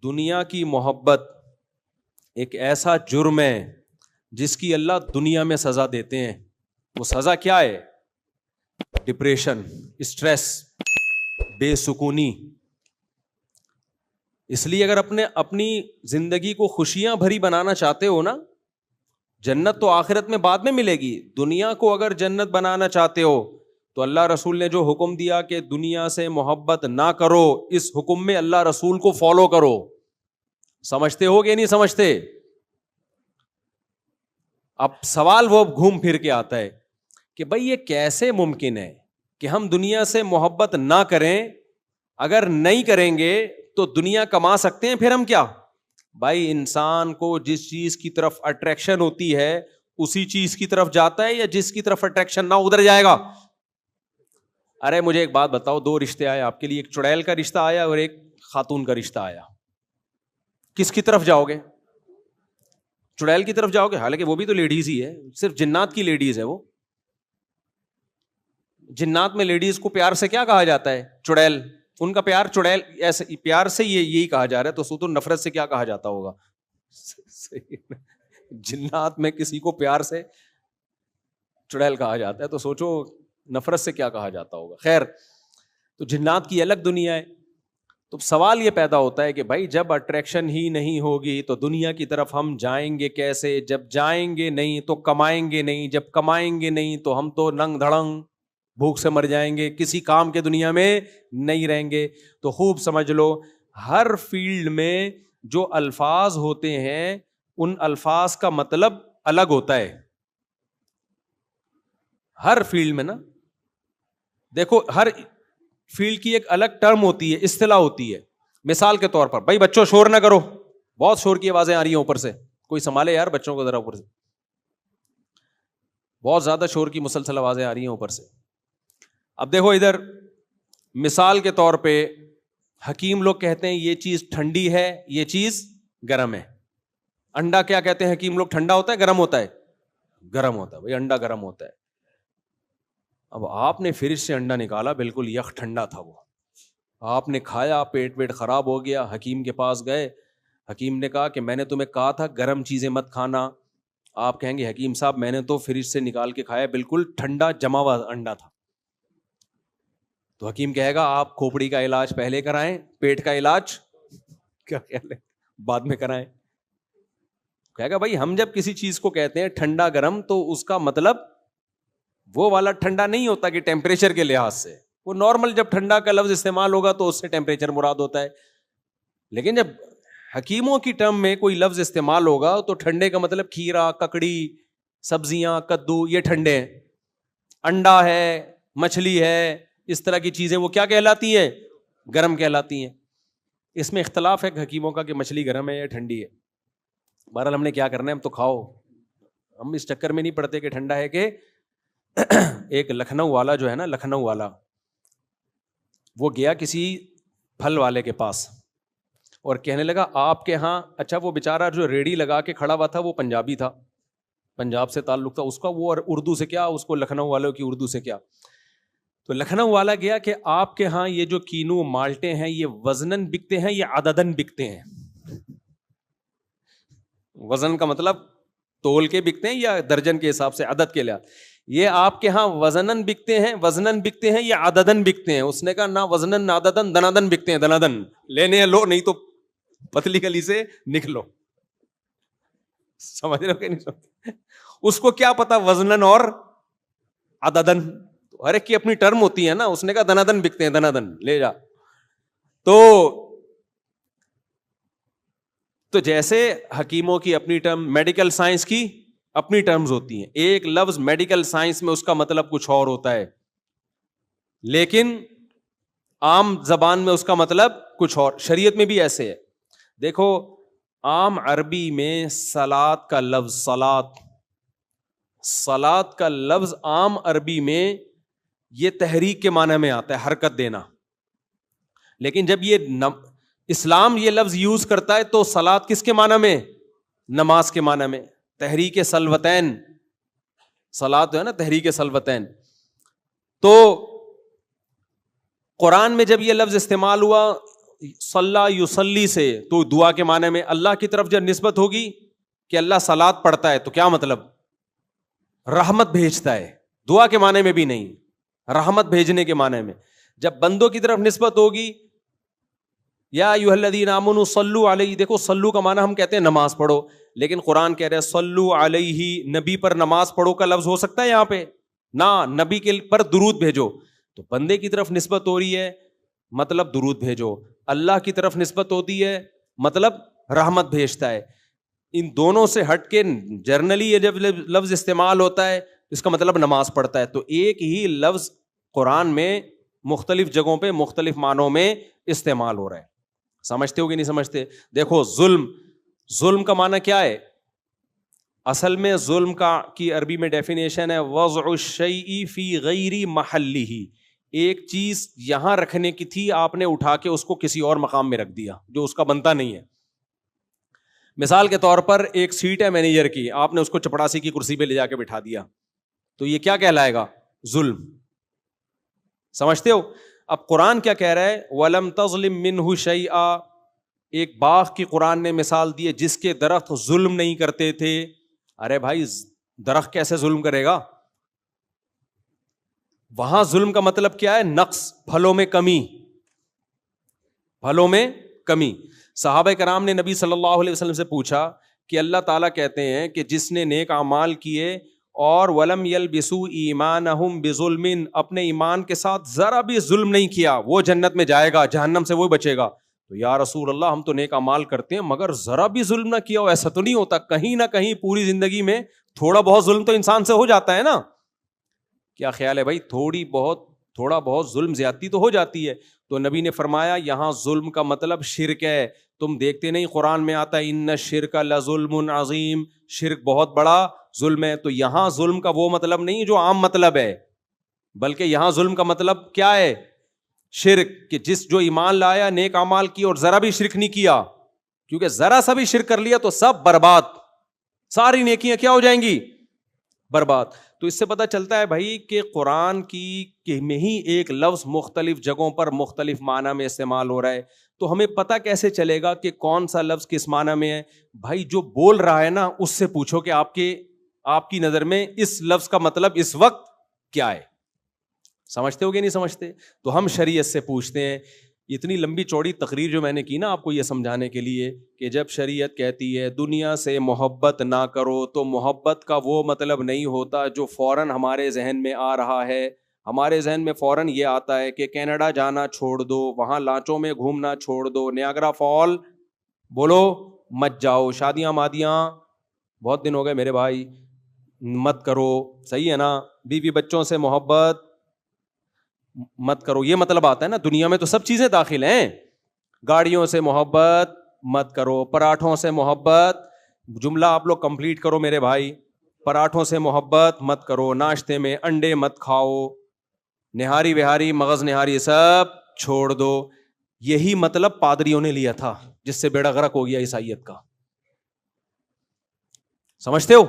دنیا کی محبت ایک ایسا جرم ہے جس کی اللہ دنیا میں سزا دیتے ہیں. وہ سزا کیا ہے؟ ڈپریشن، اسٹریس، بے سکونی. اس لیے اگر اپنی زندگی کو خوشیاں بھری بنانا چاہتے ہو نا، جنت تو آخرت میں بعد میں ملے گی. دنیا کو اگر جنت بنانا چاہتے ہو تو اللہ رسول نے جو حکم دیا کہ دنیا سے محبت نہ کرو، اس حکم میں اللہ رسول کو فالو کرو. سمجھتے ہو کہ نہیں سمجھتے؟ اب سوال وہ گھوم پھر کے آتا ہے کہ بھئی یہ کیسے ممکن ہے کہ ہم دنیا سے محبت نہ کریں؟ اگر نہیں کریں گے تو دنیا کما سکتے ہیں پھر ہم کیا؟ بھائی انسان کو جس چیز کی طرف اٹریکشن ہوتی ہے اسی چیز کی طرف جاتا ہے، یا جس کی طرف اٹریکشن نہ ادھر جائے گا؟ ارے مجھے ایک بات بتاؤ، دو رشتے آئے آپ کے لیے، ایک چڑیل کا رشتہ آیا اور ایک خاتون کا رشتہ آیا. کس کی طرف جاؤ گے؟ چڑیل کی طرف جاؤ گے؟ حالانکہ وہ بھی تو لیڈیز ہی ہے، صرف جنات کی لیڈیز ہے وہ. جنات میں لیڈیز کو پیار سے کیا کہا جاتا ہے؟ چڑیل. ان کا پیار چڑیل، ایسے پیار سے یہی کہا جا رہا ہے، تو سو تو نفرت سے کیا کہا جاتا ہوگا؟ جنات میں کسی کو پیار سے چڑیل کہا جاتا ہے، تو سوچو نفرت سے کیا کہا جاتا ہوگا. خیر، تو جنات کی الگ دنیا ہے. تو سوال یہ پیدا ہوتا ہے کہ بھائی جب اٹریکشن ہی نہیں ہوگی تو دنیا کی طرف ہم جائیں گے کیسے؟ جب جائیں گے نہیں تو کمائیں گے نہیں، جب کمائیں گے نہیں تو ہم تو ننگ دھڑنگ بھوک سے مر جائیں گے، کسی کام کے دنیا میں نہیں رہیں گے. تو خوب سمجھ لو، ہر فیلڈ میں جو الفاظ ہوتے ہیں ان الفاظ کا مطلب الگ ہوتا ہے. ہر فیلڈ میں نا، دیکھو ہر فیلڈ کی ایک الگ ٹرم ہوتی ہے، اصطلاح ہوتی ہے. مثال کے طور پر، بھائی بچوں شور نہ کرو، بہت شور کی آوازیں آ رہی ہیں اوپر سے، کوئی سنبھالے یار بچوں کو ذرا، اوپر سے بہت زیادہ شور کی مسلسل آوازیں آ رہی ہیں اوپر سے. اب دیکھو ادھر مثال کے طور پہ حکیم لوگ کہتے ہیں یہ چیز ٹھنڈی ہے، یہ چیز گرم ہے. انڈا کیا کہتے ہیں حکیم لوگ؟ ٹھنڈا ہوتا ہے گرم ہوتا ہے؟ گرم ہوتا ہے. بھائی انڈا گرم ہوتا ہے. اب آپ نے فریج سے انڈا نکالا، بالکل یخ ٹھنڈا تھا، وہ آپ نے کھایا، پیٹ ویٹ خراب ہو گیا، حکیم کے پاس گئے، حکیم نے کہا کہ میں نے تمہیں کہا تھا گرم چیزیں مت کھانا. آپ کہیں گے حکیم صاحب میں نے تو فریج سے نکال کے کھایا، بالکل ٹھنڈا جما ہوا انڈا تھا. تو حکیم کہے گا آپ کھوپڑی کا علاج پہلے کرائیں، پیٹ کا علاج کیا کہہ لیں بعد میں کرائیں. کہے گا بھائی ہم جب کسی چیز کو کہتے ہیں ٹھنڈا گرم تو اس کا مطلب وہ والا ٹھنڈا نہیں ہوتا کہ ٹیمپریچر کے لحاظ سے، وہ نارمل جب ٹھنڈا کا لفظ استعمال ہوگا تو اس سے ٹیمپریچر مراد ہوتا ہے. لیکن جب حکیموں کی ٹرم میں کوئی لفظ استعمال ہوگا تو ٹھنڈے کا مطلب کھیرا، ککڑی، سبزیاں، کدو، یہ ٹھنڈے ہیں. انڈا ہے، مچھلی ہے، اس طرح کی چیزیں وہ کیا کہلاتی ہیں؟ گرم کہلاتی ہیں. اس میں اختلاف ہے حکیموں کا کہ مچھلی گرم ہے یا ٹھنڈی ہے. بہرحال ہم نے کیا کرنا ہے، ہم تو کھاؤ، ہم اس چکر میں نہیں پڑتے کہ ٹھنڈا ہے کہ ایک لکھنؤ والا جو ہے نا، لکھنؤ والا، وہ گیا کسی پھل والے کے پاس اور کہنے لگا آپ کے ہاں، اچھا وہ بیچارہ جو ریڑھی لگا کے کھڑا ہوا تھا وہ پنجابی تھا، پنجاب سے تعلق تھا اس کا، وہ اردو سے کیا، اس کو لکھنؤ والوں کی اردو سے کیا. تو لکھنؤ والا گیا کہ آپ کے ہاں یہ جو کینو مالٹے ہیں یہ وزنن بکتے ہیں یا عددن بکتے ہیں؟ وزن کا مطلب تول کے بکتے ہیں یا درجن کے حساب سے، عدد کے لحاظ. یہ آپ کے ہاں وزنن بکتے ہیں یا عددن بکتے ہیں؟ اس نے کہا نہ وزنن نہ عددن، دنادن بکتے ہیں. دنادن لینے ہیں لو، نہیں تو پتلی گلی سے نکلو. سمجھ رہے ہو کہ نہیں سمجھ؟ اس کو کیا پتا وزنن اور عددن، ہر ایک کی اپنی ٹرم ہوتی ہے نا. اس نے کہا دنادن بکتے ہیں، دنادن لے جا. تو جیسے حکیموں کی اپنی ٹرم، میڈیکل سائنس کی اپنی ٹرمز ہوتی ہیں. ایک لفظ میڈیکل سائنس میں اس کا مطلب کچھ اور ہوتا ہے، لیکن عام زبان میں اس کا مطلب کچھ اور. شریعت میں بھی ایسے ہے. دیکھو عام عربی میں صلاۃ کا لفظ، صلاۃ کا لفظ عام عربی میں یہ تحریک کے معنی میں آتا ہے، حرکت دینا. لیکن جب یہ اسلام یہ لفظ یوز کرتا ہے تو صلاۃ کس کے معنی میں؟ نماز کے معنی میں. تحریک سلوتین، صلاۃ جو ہے نا تحریک سلوتین. تو قرآن میں جب یہ لفظ استعمال ہوا صلی یصلی سے تو دعا کے معنی میں اللہ کی طرف جب نسبت ہوگی کہ اللہ صلات پڑھتا ہے تو کیا مطلب؟ رحمت بھیجتا ہے. دعا کے معنی میں بھی نہیں, رحمت بھیجنے کے معنی میں. جب بندوں کی طرف نسبت ہوگی یا ایھا الذین آمنوا صلوا علیہ, دیکھو صلو کا معنی ہم کہتے ہیں نماز پڑھو, لیکن قرآن کہہ رہے ہیں صلو علیہ, نبی پر نماز پڑھو کا لفظ ہو سکتا ہے یہاں پہ؟ نہ, نبی کے پر درود بھیجو. تو بندے کی طرف نسبت ہو رہی ہے مطلب درود بھیجو, اللہ کی طرف نسبت ہوتی ہے مطلب رحمت بھیجتا ہے. ان دونوں سے ہٹ کے جرنلی یہ جب لفظ استعمال ہوتا ہے اس کا مطلب نماز پڑھتا ہے. تو ایک ہی لفظ قرآن میں مختلف جگہوں پہ مختلف معنوں میں استعمال ہو رہا ہے. سمجھتے ہو کہ نہیں سمجھتے؟ دیکھو ظلم کا معنی کیا ہے اصل میں؟ ظلم کی عربی میں ڈیفینیشن ہے وضع الشیء فی غیر محلہ, ایک چیز یہاں رکھنے کی تھی, آپ نے اٹھا کے اس کو کسی اور مقام میں رکھ دیا جو اس کا بنتا نہیں ہے. مثال کے طور پر ایک سیٹ ہے مینیجر کی, آپ نے اس کو چپڑاسی کی کرسی پہ لے جا کے بٹھا دیا, تو یہ کیا کہلائے گا؟ ظلم. سمجھتے ہو؟ اب قرآن کیا کہہ رہا ہے؟ وَلَمْ تَظْلِم مِّنْهُ شَيْئًا, ایک باغ کی قرآن نے مثال دی ہے جس کے درخت ظلم نہیں کرتے تھے. ارے بھائی درخت کیسے ظلم کرے گا؟ وہاں ظلم کا مطلب کیا ہے؟ نقص, پھلوں میں کمی, پھلوں میں کمی. صحابہ کرام نے نبی صلی اللہ علیہ وسلم سے پوچھا کہ اللہ تعالیٰ کہتے ہیں کہ جس نے نیک اعمال کیے اور ولم یلبسوا ایمانہم بظلم, اپنے ایمان کے ساتھ ذرا بھی ظلم نہیں کیا, وہ جنت میں جائے گا, جہنم سے وہ بچے گا. تو یا رسول اللہ ہم تو نیک اعمال کرتے ہیں مگر ذرا بھی ظلم نہ کیا ہو, ایسا تو نہیں ہوتا؟ کہیں نہ کہیں پوری زندگی میں تھوڑا بہت ظلم تو انسان سے ہو جاتا ہے نا. کیا خیال ہے بھائی؟ تھوڑا بہت ظلم زیادتی تو ہو جاتی ہے. تو نبی نے فرمایا یہاں ظلم کا مطلب شرک ہے. تم دیکھتے نہیں قرآن میں آتا ہے ان الشرک لظلم عظیم, شرک بہت بڑا ظلم ہے. تو یہاں ظلم کا وہ مطلب نہیں جو عام مطلب ہے, بلکہ یہاں ظلم کا مطلب کیا ہے؟ شرک, کہ جو ایمان لایا نیک اعمال کی اور ذرا بھی شرک نہیں کیا, کیونکہ ذرا سا بھی شرک کر لیا تو سب برباد, ساری نیکیاں کیا ہو جائیں گی؟ برباد. تو اس سے پتہ چلتا ہے بھائی کہ قرآن کی میں ہی ایک لفظ مختلف جگہوں پر مختلف معنی میں استعمال ہو رہا ہے. تو ہمیں پتہ کیسے چلے گا کہ کون سا لفظ کس معنی میں ہے؟ بھائی جو بول رہا ہے نا اس سے پوچھو کہ آپ کی نظر میں اس لفظ کا مطلب اس وقت کیا ہے. سمجھتے ہو کہ نہیں سمجھتے؟ تو ہم شریعت سے پوچھتے ہیں. اتنی لمبی چوڑی تقریر جو میں نے کی نا آپ کو یہ سمجھانے کے لیے کہ جب شریعت کہتی ہے دنیا سے محبت نہ کرو, تو محبت کا وہ مطلب نہیں ہوتا جو فوراً ہمارے ذہن میں آ رہا ہے. ہمارے ذہن میں فوراً یہ آتا ہے کہ کینیڈا جانا چھوڑ دو, وہاں لانچوں میں گھومنا چھوڑ دو, نیاگرا فال بولو مت جاؤ, شادیاں مادیاں بہت دن ہو گئے میرے بھائی مت کرو, صحیح ہے نا, بیوی بچوں سے محبت مت کرو, یہ مطلب آتا ہے نا. دنیا میں تو سب چیزیں داخل ہیں, گاڑیوں سے محبت مت کرو, پراٹھوں سے محبت, جملہ آپ لوگ کمپلیٹ کرو میرے بھائی, پراٹھوں سے محبت مت کرو, ناشتے میں انڈے مت کھاؤ, نہاری وہاری مغز نہاری سب چھوڑ دو. یہی مطلب پادریوں نے لیا تھا جس سے بیڑا غرق ہو گیا عیسائیت کا. سمجھتے ہو؟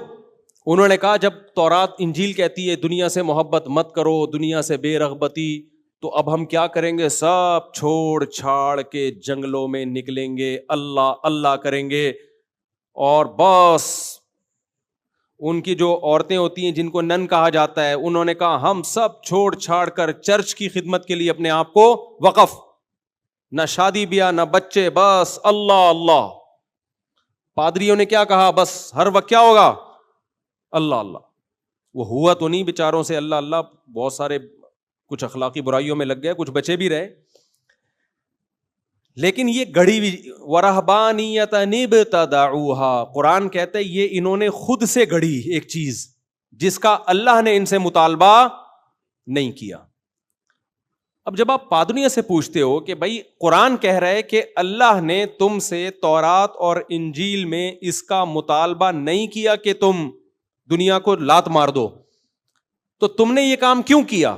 انہوں نے کہا جب تورات انجیل کہتی ہے دنیا سے محبت مت کرو, دنیا سے بے رغبتی, تو اب ہم کیا کریں گے؟ سب چھوڑ چھاڑ کے جنگلوں میں نکلیں گے, اللہ اللہ کریں گے, اور بس ان کی جو عورتیں ہوتی ہیں جن کو نن کہا جاتا ہے, انہوں نے کہا ہم سب چھوڑ چھاڑ کر چرچ کی خدمت کے لیے اپنے آپ کو وقف, نہ شادی بیاہ نہ بچے, بس اللہ اللہ. پادریوں نے کیا کہا؟ بس ہر وقت کیا ہوگا؟ اللہ اللہ. وہ ہوا تو نہیں بیچاروں سے اللہ اللہ, بہت سارے کچھ اخلاقی برائیوں میں لگ گئے, کچھ بچے بھی رہے, لیکن یہ گڑھی بھی. وَرَهْبَانِيَّةً ابْتَدَعُوهَا, قرآن کہتا ہے یہ انہوں نے خود سے گڑھی ایک چیز جس کا اللہ نے ان سے مطالبہ نہیں کیا. اب جب آپ پادریوں سے پوچھتے ہو کہ بھائی قرآن کہہ رہا ہے کہ اللہ نے تم سے تورات اور انجیل میں اس کا مطالبہ نہیں کیا کہ تم دنیا کو لات مار دو, تو تم نے یہ کام کیوں کیا؟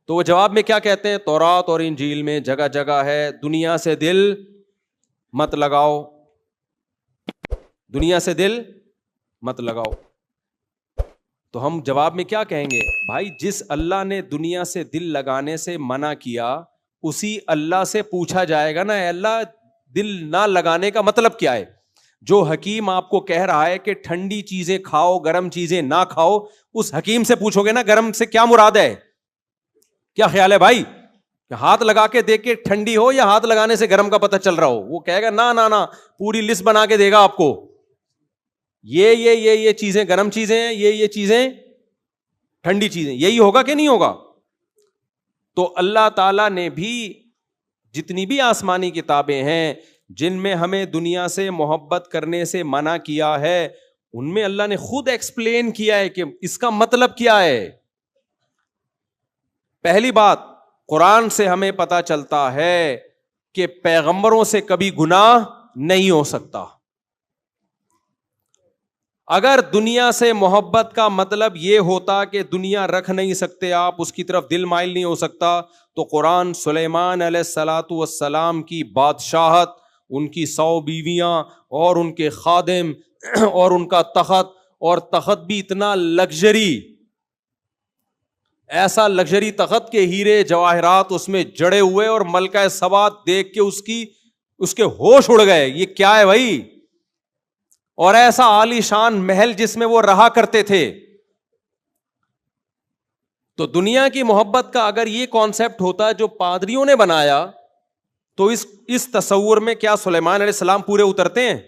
تو وہ جواب میں کیا کہتے ہیں؟ تورات اور انجیل میں جگہ جگہ ہے دنیا سے دل مت لگاؤ, دنیا سے دل مت لگاؤ. تو ہم جواب میں کیا کہیں گے؟ بھائی جس اللہ نے دنیا سے دل لگانے سے منع کیا اسی اللہ سے پوچھا جائے گا نا اے اللہ دل نہ لگانے کا مطلب کیا ہے. جو حکیم آپ کو کہہ رہا ہے کہ ٹھنڈی چیزیں کھاؤ گرم چیزیں نہ کھاؤ, اس حکیم سے پوچھو گے نا گرم سے کیا مراد ہے. کیا خیال ہے بھائی, ہاتھ لگا کے دیکھ کے ٹھنڈی ہو یا ہاتھ لگانے سے گرم کا پتہ چل رہا ہو؟ وہ کہے گا نا پوری لسٹ بنا کے دے گا آپ کو, یہ چیزیں گرم چیزیں ہیں, یہ چیزیں ٹھنڈی چیزیں, یہی ہوگا کہ نہیں ہوگا؟ تو اللہ تعالیٰ نے بھی جتنی بھی آسمانی کتابیں ہیں جن میں ہمیں دنیا سے محبت کرنے سے منع کیا ہے, ان میں اللہ نے خود ایکسپلین کیا ہے کہ اس کا مطلب کیا ہے. پہلی بات, قرآن سے ہمیں پتا چلتا ہے کہ پیغمبروں سے کبھی گناہ نہیں ہو سکتا. اگر دنیا سے محبت کا مطلب یہ ہوتا کہ دنیا رکھ نہیں سکتے آپ, اس کی طرف دل مائل نہیں ہو سکتا, تو قرآن سلیمان علیہ الصلاۃ والسلام کی بادشاہت, ان کی 100 بیویاں اور ان کے خادم اور ان کا تخت, اور تخت بھی اتنا لگژری, ایسا لگژری تخت کے ہیرے جواہرات اس میں جڑے ہوئے, اور ملکہ سبا دیکھ کے اس کے ہوش اڑ گئے, یہ کیا ہے بھائی. اور ایسا عالی شان محل جس میں وہ رہا کرتے تھے. تو دنیا کی محبت کا اگر یہ کانسیپٹ ہوتا جو پادریوں نے بنایا, تو اس تصور میں کیا سلیمان علیہ السلام پورے اترتے ہیں؟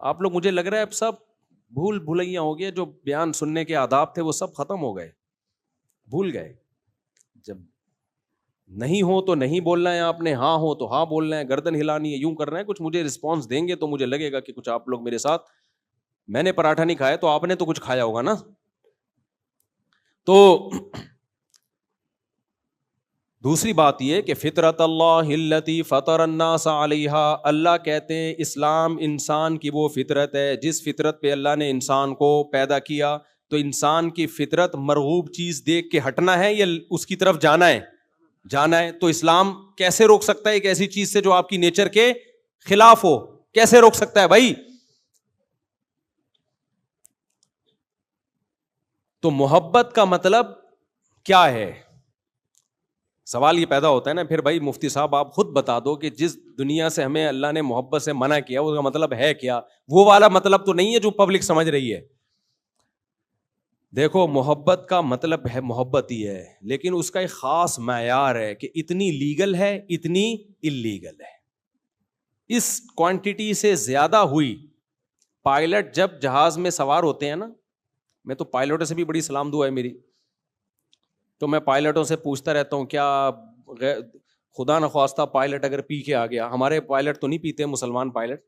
آپ لوگ, مجھے لگ رہا ہے اب سب بھول بھلائیاں ہو گیا, جو بیان سننے کے آداب تھے وہ سب ختم ہو گئے, بھول گئے. جب نہیں ہو تو نہیں بولنا ہے آپ نے, ہاں ہو تو ہاں بولنا ہے, گردن ہلانی ہے, یوں کرنا ہے. کچھ مجھے رسپانس دیں گے تو مجھے لگے گا کہ کچھ آپ لوگ میرے ساتھ, میں نے پراٹھا نہیں کھایا تو آپ نے تو کچھ کھایا ہوگا نا. تو دوسری بات یہ کہ فطرت اللہ التی فطر الناس علیہا, اللہ کہتے ہیں اسلام انسان کی وہ فطرت ہے جس فطرت پہ اللہ نے انسان کو پیدا کیا. تو انسان کی فطرت مرغوب چیز دیکھ کے ہٹنا ہے یا اس کی طرف جانا ہے؟ جانا ہے. تو اسلام کیسے روک سکتا ہے ایک ایسی چیز سے جو آپ کی نیچر کے خلاف ہو؟ کیسے روک سکتا ہے بھائی؟ تو محبت کا مطلب کیا ہے؟ سوال یہ پیدا ہوتا ہے نا پھر, بھائی مفتی صاحب آپ خود بتا دو کہ جس دنیا سے ہمیں اللہ نے محبت سے منع کیا اس کا مطلب ہے کیا؟ وہ والا مطلب تو نہیں ہے جو پبلک سمجھ رہی ہے. دیکھو, محبت کا مطلب ہے محبت ہی ہے, لیکن اس کا ایک خاص معیار ہے کہ اتنی لیگل ہے اتنی اللیگل ہے. اس کوانٹٹی سے زیادہ ہوئی. پائلٹ جب جہاز میں سوار ہوتے ہیں نا, میں تو پائلٹوں سے بھی بڑی سلام دعا ہے میری, تو میں پائلٹوں سے پوچھتا رہتا ہوں کیا خدا نخواستہ پائلٹ اگر پی کے آ گیا, ہمارے پائلٹ تو نہیں پیتے مسلمان پائلٹ,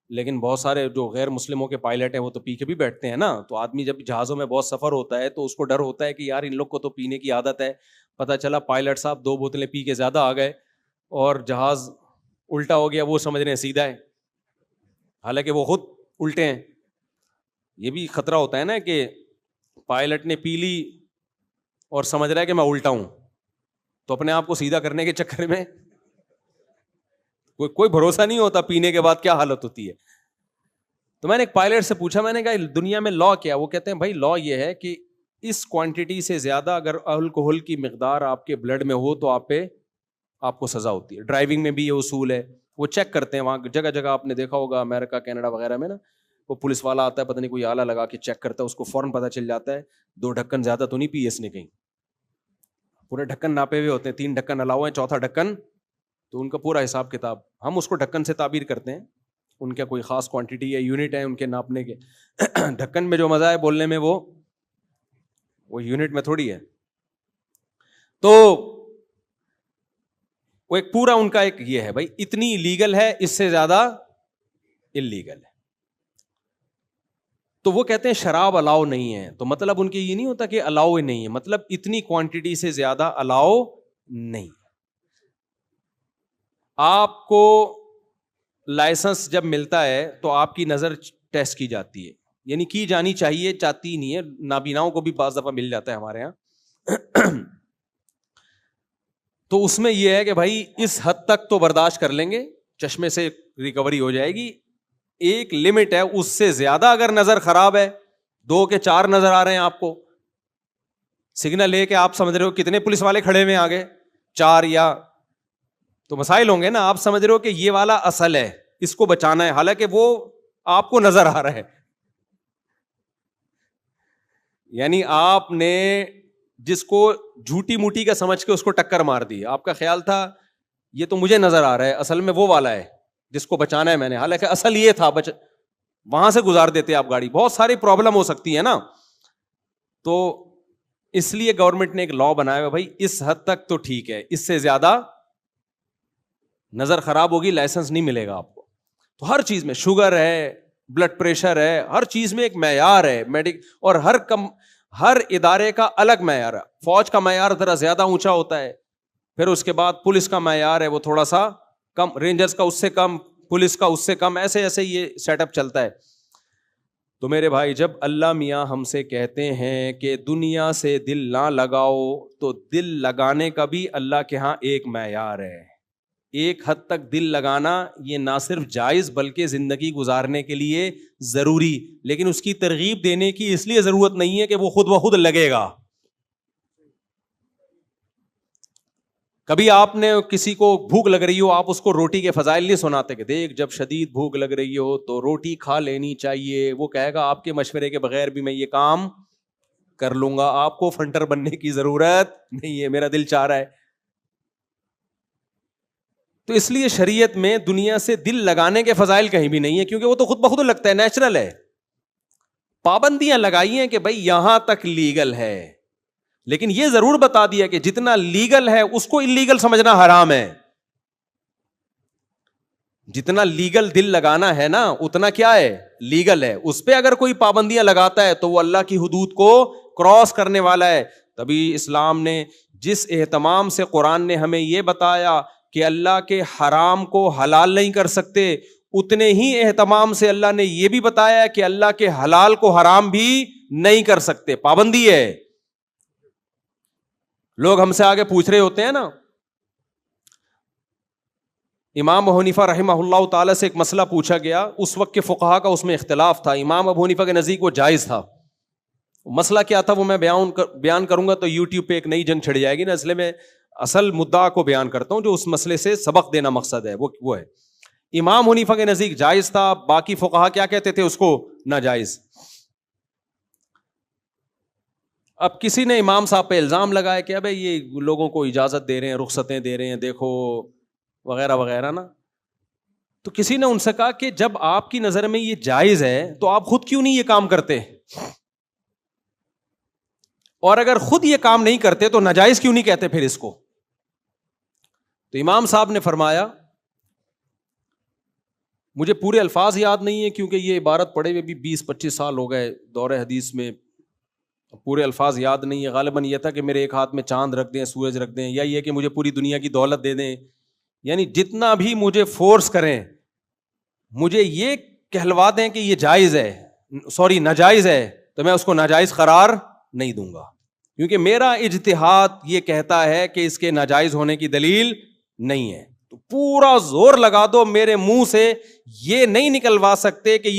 لیکن بہت سارے جو غیر مسلموں کے پائلٹ ہیں وہ تو پی کے بھی بیٹھتے ہیں نا. تو آدمی جب جہازوں میں بہت سفر ہوتا ہے تو اس کو ڈر ہوتا ہے کہ یار ان لوگ کو تو پینے کی عادت ہے. پتہ چلا پائلٹ صاحب 2 بوتلیں پی کے زیادہ آ گئے اور جہاز الٹا ہو گیا, وہ سمجھ رہے ہیں سیدھا ہے, حالانکہ وہ خود الٹے ہیں. یہ بھی خطرہ ہوتا ہے نا کہ پائلٹ نے پی لی اور سمجھ رہا ہے کہ میں الٹا ہوں, تو اپنے آپ کو سیدھا کرنے کے چکر میں کوئی بھروسہ نہیں ہوتا پینے کے بعد کیا حالت ہوتی ہے. تو میں نے ایک پائلٹ سے پوچھا, میں نے کہا دنیا میں لا کیا؟ وہ کہتے ہیں بھائی لا یہ ہے کہ اس کوانٹٹی سے زیادہ اگر الکوہل کی مقدار آپ کے بلڈ میں ہو تو آپ کو سزا ہوتی ہے. ڈرائیونگ میں بھی یہ اصول ہے, وہ چیک کرتے ہیں وہاں جگہ جگہ, آپ نے دیکھا ہوگا امریکہ کینیڈا وغیرہ میں نا, وہ پولیس والا آتا ہے پتہ نہیں کوئی آلہ لگا کے چیک کرتا ہے, اس کو فوراً پتہ چل جاتا ہے 2 ڈھکن زیادہ تو نہیں پی اس نے کہیں. پورے ڈھکن ناپے ہوئے ہوتے ہیں, 3 ڈھکن الاؤ ہیں, 4تھا ڈھکن تو ان کا پورا حساب کتاب. ہم اس کو ڈھکن سے تعبیر کرتے ہیں, ان کا کوئی خاص کوانٹٹی ہے, یونٹ ہے ان کے ناپنے کے. ڈھکن میں جو مزہ ہے بولنے میں وہ یونٹ میں تھوڑی ہے. تو وہ ایک پورا ان کا ایک یہ ہے بھائی اتنی لیگل ہے, اس سے زیادہ اللیگل ہے. تو وہ کہتے ہیں شراب الاؤ نہیں ہے, تو مطلب ان کے یہ نہیں ہوتا کہ الاؤ ہی نہیں ہے, مطلب اتنی کوانٹٹی سے زیادہ الاؤ نہیں. آپ کو لائسنس جب ملتا ہے تو آپ کی نظر ٹیسٹ کی جاتی ہے, یعنی کی جانی چاہیے, چاہتی نہیں ہے, نابیناؤں کو بھی بعض دفعہ مل جاتا ہے ہمارے یہاں. تو اس میں یہ ہے کہ بھائی اس حد تک تو برداشت کر لیں گے, چشمے سے ریکوری ہو جائے گی, ایک لمٹ ہے, اس سے زیادہ اگر نظر خراب ہے, 2 کے 4 نظر آ رہے ہیں آپ کو, سگنل لے کے آپ سمجھ رہے ہو کتنے پولیس والے کھڑے ہوئے آگے, 4 یا تو مسائل ہوں گے نا. آپ سمجھ رہے ہو کہ یہ والا اصل ہے, اس کو بچانا ہے, حالانکہ وہ آپ کو نظر آ رہا ہے. یعنی آپ نے جس کو جھوٹی موٹی کا سمجھ کے اس کو ٹکر مار دی, آپ کا خیال تھا یہ تو مجھے نظر آ رہا ہے, اصل میں وہ والا ہے جس کو بچانا ہے میں نے, حالانکہ اصل یہ تھا. وہاں سے گزار دیتے آپ گاڑی. بہت ساری پرابلم ہو سکتی ہے نا. تو اس لیے گورنمنٹ نے ایک لا بنایا ہے, بھائی اس حد تک تو ٹھیک ہے, اس سے زیادہ نظر خراب ہوگی لائسنس نہیں ملے گا آپ کو. تو ہر چیز میں, شوگر ہے, بلڈ پریشر ہے, ہر چیز میں ایک معیار ہے اور ہر ادارے کا الگ معیار ہے. فوج کا معیار ذرا زیادہ اونچا ہوتا ہے, پھر اس کے بعد پولیس کا معیار ہے وہ تھوڑا سا کم, رینجرز کا اس سے کم, پولیس کا اس سے کم, ایسے ایسے یہ سیٹ اپ چلتا ہے. تو میرے بھائی جب اللہ میاں ہم سے کہتے ہیں کہ دنیا سے دل نہ لگاؤ, تو دل لگانے کا بھی اللہ کے ہاں ایک معیار ہے. ایک حد تک دل لگانا یہ نہ صرف جائز بلکہ زندگی گزارنے کے لیے ضروری, لیکن اس کی ترغیب دینے کی اس لیے ضرورت نہیں ہے کہ وہ خود بخود لگے گا. کبھی آپ نے کسی کو بھوک لگ رہی ہو, آپ اس کو روٹی کے فضائل نہیں سناتے کہ دیکھ جب شدید بھوک لگ رہی ہو تو روٹی کھا لینی چاہیے. وہ کہے گا آپ کے مشورے کے بغیر بھی میں یہ کام کر لوں گا, آپ کو فنٹر بننے کی ضرورت نہیں ہے, میرا دل چاہ رہا ہے. تو اس لیے شریعت میں دنیا سے دل لگانے کے فضائل کہیں بھی نہیں ہے, کیونکہ وہ تو خود بخود لگتا ہے, نیچرل ہے. پابندیاں لگائی ہیں کہ بھائی یہاں تک لیگل ہے, لیکن یہ ضرور بتا دیا کہ جتنا لیگل ہے اس کو انلیگل سمجھنا حرام ہے. جتنا لیگل دل لگانا ہے نا اتنا کیا ہے, لیگل ہے. اس پہ اگر کوئی پابندیاں لگاتا ہے تو وہ اللہ کی حدود کو کراس کرنے والا ہے. تبھی اسلام نے جس اہتمام سے قرآن نے ہمیں یہ بتایا کہ اللہ کے حرام کو حلال نہیں کر سکتے, اتنے ہی اہتمام سے اللہ نے یہ بھی بتایا کہ اللہ کے حلال کو حرام بھی نہیں کر سکتے. پابندی ہے. لوگ ہم سے آگے پوچھ رہے ہوتے ہیں نا, امام ابو حنیفہ رحمہ اللہ تعالی سے ایک مسئلہ پوچھا گیا, اس وقت کے فقہا کا اس میں اختلاف تھا. امام ابو حنیفہ کے نزدیک وہ جائز تھا. مسئلہ کیا تھا وہ میں بیان کروں گا تو یوٹیوب پہ ایک نئی جنگ چھڑ جائے گی نا, اس لیے میں اصل مدعا کو بیان کرتا ہوں جو اس مسئلے سے سبق دینا مقصد ہے. وہ ہے امام حنیفہ کے نزدیک جائز تھا, باقی فقہا کیا کہتے تھے, اس کو ناجائز. اب کسی نے امام صاحب پہ الزام لگایا کہ ابے یہ لوگوں کو اجازت دے رہے ہیں, رخصتیں دے رہے ہیں, دیکھو وغیرہ وغیرہ نا. تو کسی نے ان سے کہا کہ جب آپ کی نظر میں یہ جائز ہے تو آپ خود کیوں نہیں یہ کام کرتے, اور اگر خود یہ کام نہیں کرتے تو ناجائز کیوں نہیں کہتے پھر اس کو. تو امام صاحب نے فرمایا, مجھے پورے الفاظ یاد نہیں ہے کیونکہ یہ عبارت پڑھے ہوئے بھی 20-25 سال ہو گئے دور حدیث میں, پورے الفاظ یاد نہیں ہے. غالباً یہ تھا کہ میرے ایک ہاتھ میں چاند رکھ دیں, سورج رکھ دیں, یا یہ کہ مجھے پوری دنیا کی دولت دے دیں, یعنی جتنا بھی مجھے فورس کریں مجھے یہ کہلوا دیں کہ یہ جائز ہے, ناجائز ہے, تو میں اس کو ناجائز قرار نہیں دوں گا, کیونکہ میرا اجتہاد یہ کہتا ہے کہ اس کے ناجائز ہونے کی دلیل نہیں ہے. تو پورا زور لگا دو, میرے منہ سے یہ نہیں نکلوا سکتے کہ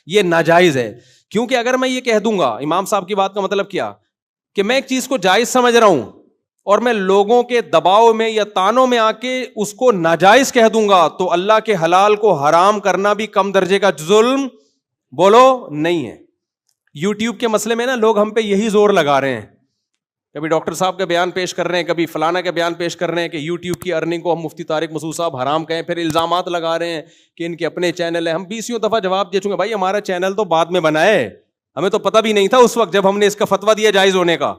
یہ ناجائز ہے, کیونکہ اگر میں یہ کہہ دوں گا, امام صاحب کی بات کا مطلب کیا کہ میں ایک چیز کو جائز سمجھ رہا ہوں اور میں لوگوں کے دباؤ میں یا تانوں میں آ کے اس کو ناجائز کہہ دوں گا, تو اللہ کے حلال کو حرام کرنا بھی کم درجے کا ظلم بولو نہیں ہے. یوٹیوب کے مسئلے میں نا لوگ ہم پہ یہی زور لگا رہے ہیں, کبھی ڈاکٹر صاحب کا بیان پیش کر رہے ہیں, کبھی فلانا کا بیان پیش کر رہے ہیں کہ یوٹیوب کی ارننگ کو ہم مفتی طارق مسعود صاحب حرام کہیں, پھر الزامات لگا رہے ہیں کہ ان کے اپنے چینل ہیں. ہم 20 دفعہ جواب دے چکے, بھائی ہمارا چینل تو بعد میں بنا ہے, ہمیں تو پتہ بھی نہیں تھا اس وقت جب ہم نے اس کا فتویٰ دیا جائز ہونے کا.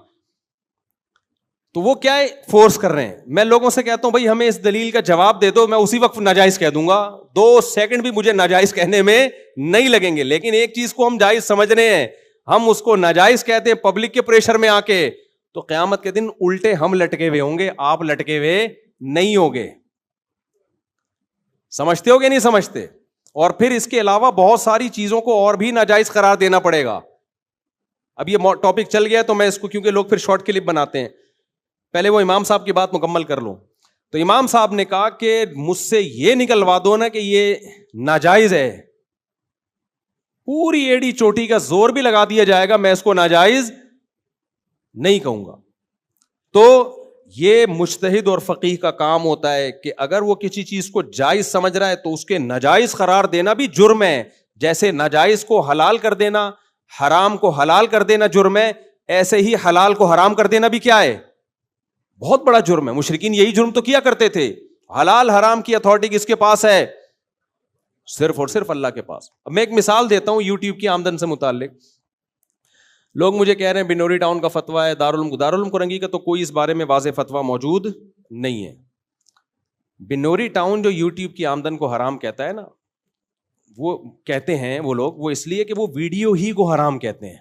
تو وہ کیا ہے, فورس کر رہے ہیں. میں لوگوں سے کہتا ہوں بھائی ہمیں اس دلیل کا جواب دے دو, میں اسی وقت ناجائز کہہ دوں گا, 2 سیکنڈ بھی مجھے ناجائز کہنے میں نہیں لگیں گے. لیکن ایک چیز کو ہم جائز سمجھ رہے ہیں, ہم اس کو ناجائز کہتے ہیں پبلک کے پریشر میں آ کے, تو قیامت کے دن الٹے ہم لٹکے ہوئے ہوں گے, آپ لٹکے ہوئے نہیں ہوگے. سمجھتے ہو کہ نہیں سمجھتے؟ اور پھر اس کے علاوہ بہت ساری چیزوں کو اور بھی ناجائز قرار دینا پڑے گا. اب یہ ٹاپک چل گیا تو میں اس کو, کیونکہ لوگ پھر شارٹ کلپ بناتے ہیں, پہلے وہ امام صاحب کی بات مکمل کر لوں. تو امام صاحب نے کہا کہ مجھ سے یہ نکلوا دو نا کہ یہ ناجائز ہے, پوری ایڑی چوٹی کا زور بھی لگا دیا جائے گا, میں اس کو ناجائز نہیں کہوں گا. تو یہ مجتہد اور فقیہ کا کام ہوتا ہے کہ اگر وہ کسی چیز کو جائز سمجھ رہا ہے تو اس کے ناجائز قرار دینا بھی جرم ہے. جیسے ناجائز کو حلال کر دینا, حرام کو حلال کر دینا جرم ہے, ایسے ہی حلال کو حرام کر دینا بھی کیا ہے, بہت بڑا جرم ہے. مشرکین یہی جرم تو کیا کرتے تھے. حلال حرام کی اتھارٹی کس کے پاس ہے؟ صرف اور صرف اللہ کے پاس. اب میں ایک مثال دیتا ہوں یوٹیوب کی آمدن سے متعلق. لوگ مجھے کہہ رہے ہیں بنوری ٹاؤن کا فتویٰ ہے, دارالعلوم کرنگی کا تو کوئی اس بارے میں واضح فتویٰ موجود نہیں ہے. بنوری ٹاؤن جو یوٹیوب کی آمدن کو حرام کہتا ہے نا, وہ کہتے ہیں وہ لوگ, وہ اس لیے کہ وہ ویڈیو ہی کو حرام کہتے ہیں.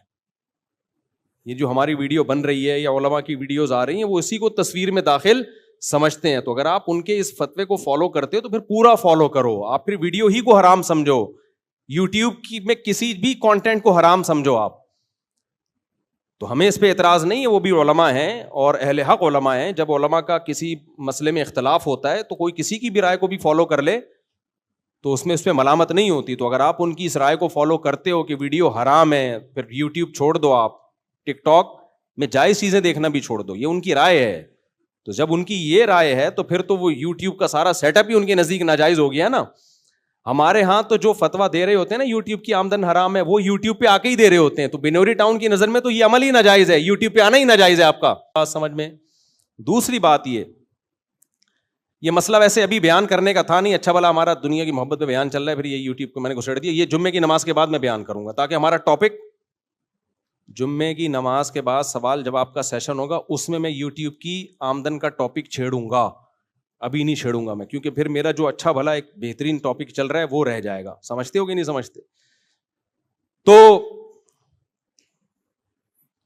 یہ جو ہماری ویڈیو بن رہی ہے یا علماء کی ویڈیوز آ رہی ہیں, وہ اسی کو تصویر میں داخل سمجھتے ہیں. تو اگر آپ ان کے اس فتوے کو فالو کرتے ہو تو پھر پورا فالو کرو. آپ پھر ویڈیو ہی کو حرام سمجھو, یوٹیوب کی میں کسی بھی کانٹینٹ کو حرام سمجھو آپ. تو ہمیں اس پہ اعتراض نہیں ہے, وہ بھی علماء ہیں اور اہل حق علماء ہیں. جب علماء کا کسی مسئلے میں اختلاف ہوتا ہے تو کوئی کسی کی بھی رائے کو بھی فالو کر لے تو اس میں اس پہ ملامت نہیں ہوتی. تو اگر آپ ان کی اس رائے کو فالو کرتے ہو کہ ویڈیو حرام ہے, پھر یوٹیوب چھوڑ دو, آپ ٹک ٹاک میں جائز چیزیں دیکھنا بھی چھوڑ دو, یہ ان کی رائے ہے. تو جب ان کی یہ رائے ہے تو پھر تو وہ یوٹیوب کا سارا سیٹ اپ ہی ان کے نزدیک ناجائز ہو گیا نا. ہمارے ہاں تو جو فتویٰ دے رہے ہوتے ہیں نا یوٹیوب کی آمدن حرام ہے, وہ یوٹیوب پہ آ کے ہی دے رہے ہوتے ہیں. تو بنوری ٹاؤن کی نظر میں تو یہ عمل ہی ناجائز ہے, یوٹیوب پہ آنا ہی ناجائز ہے. آپ کا بات سمجھ میں. دوسری بات یہ مسئلہ ویسے ابھی بیان کرنے کا تھا نہیں, اچھا بھلا ہمارا دنیا کی محبت پہ بیان چل رہا ہے, پھر یہ یوٹیوب کو میں نے گھسیٹ دیا. یہ جمعے کی نماز کے بعد میں بیان کروں گا تاکہ ہمارا ٹاپک جمعے کی نماز کے بعد سوال جواب کا سیشن ہوگا, اس میں یوٹیوب کی آمدن کا ٹاپک چھیڑوں گا. ابھی نہیں چھیڑوں گا میں, کیونکہ پھر میرا جو اچھا بھلا ایک بہترین ٹاپک چل رہا ہے وہ رہ جائے گا. سمجھتے ہو کہ نہیں سمجھتے؟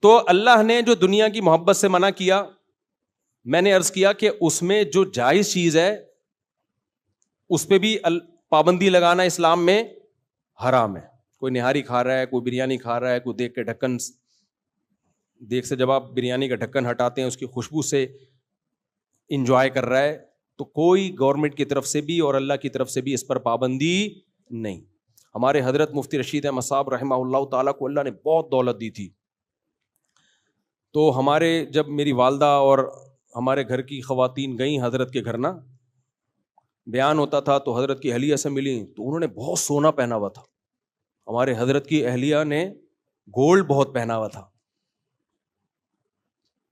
تو اللہ نے جو دنیا کی محبت سے منع کیا, میں نے عرض کیا کہ اس میں جو جائز چیز ہے اس پہ بھی پابندی لگانا اسلام میں حرام ہے. کوئی نہاری کھا رہا ہے, کوئی بریانی کھا رہا ہے, کوئی دیکھ سے جب آپ بریانی کا ڈھکن ہٹاتے ہیں اس کی خوشبو سے انجوائے کر رہا ہے, تو کوئی گورنمنٹ کی طرف سے بھی اور اللہ کی طرف سے بھی اس پر پابندی نہیں. ہمارے حضرت مفتی رشید احمد صاحب رحمہ اللہ تعالیٰ کو اللہ نے بہت دولت دی تھی. تو ہمارے جب میری والدہ اور ہمارے گھر کی خواتین گئیں حضرت کے گھر نا, بیان ہوتا تھا تو حضرت کی اہلیہ سے ملی تو انہوں نے بہت سونا پہنا ہوا تھا. ہمارے حضرت کی اہلیہ نے گولڈ بہت پہنا ہوا تھا.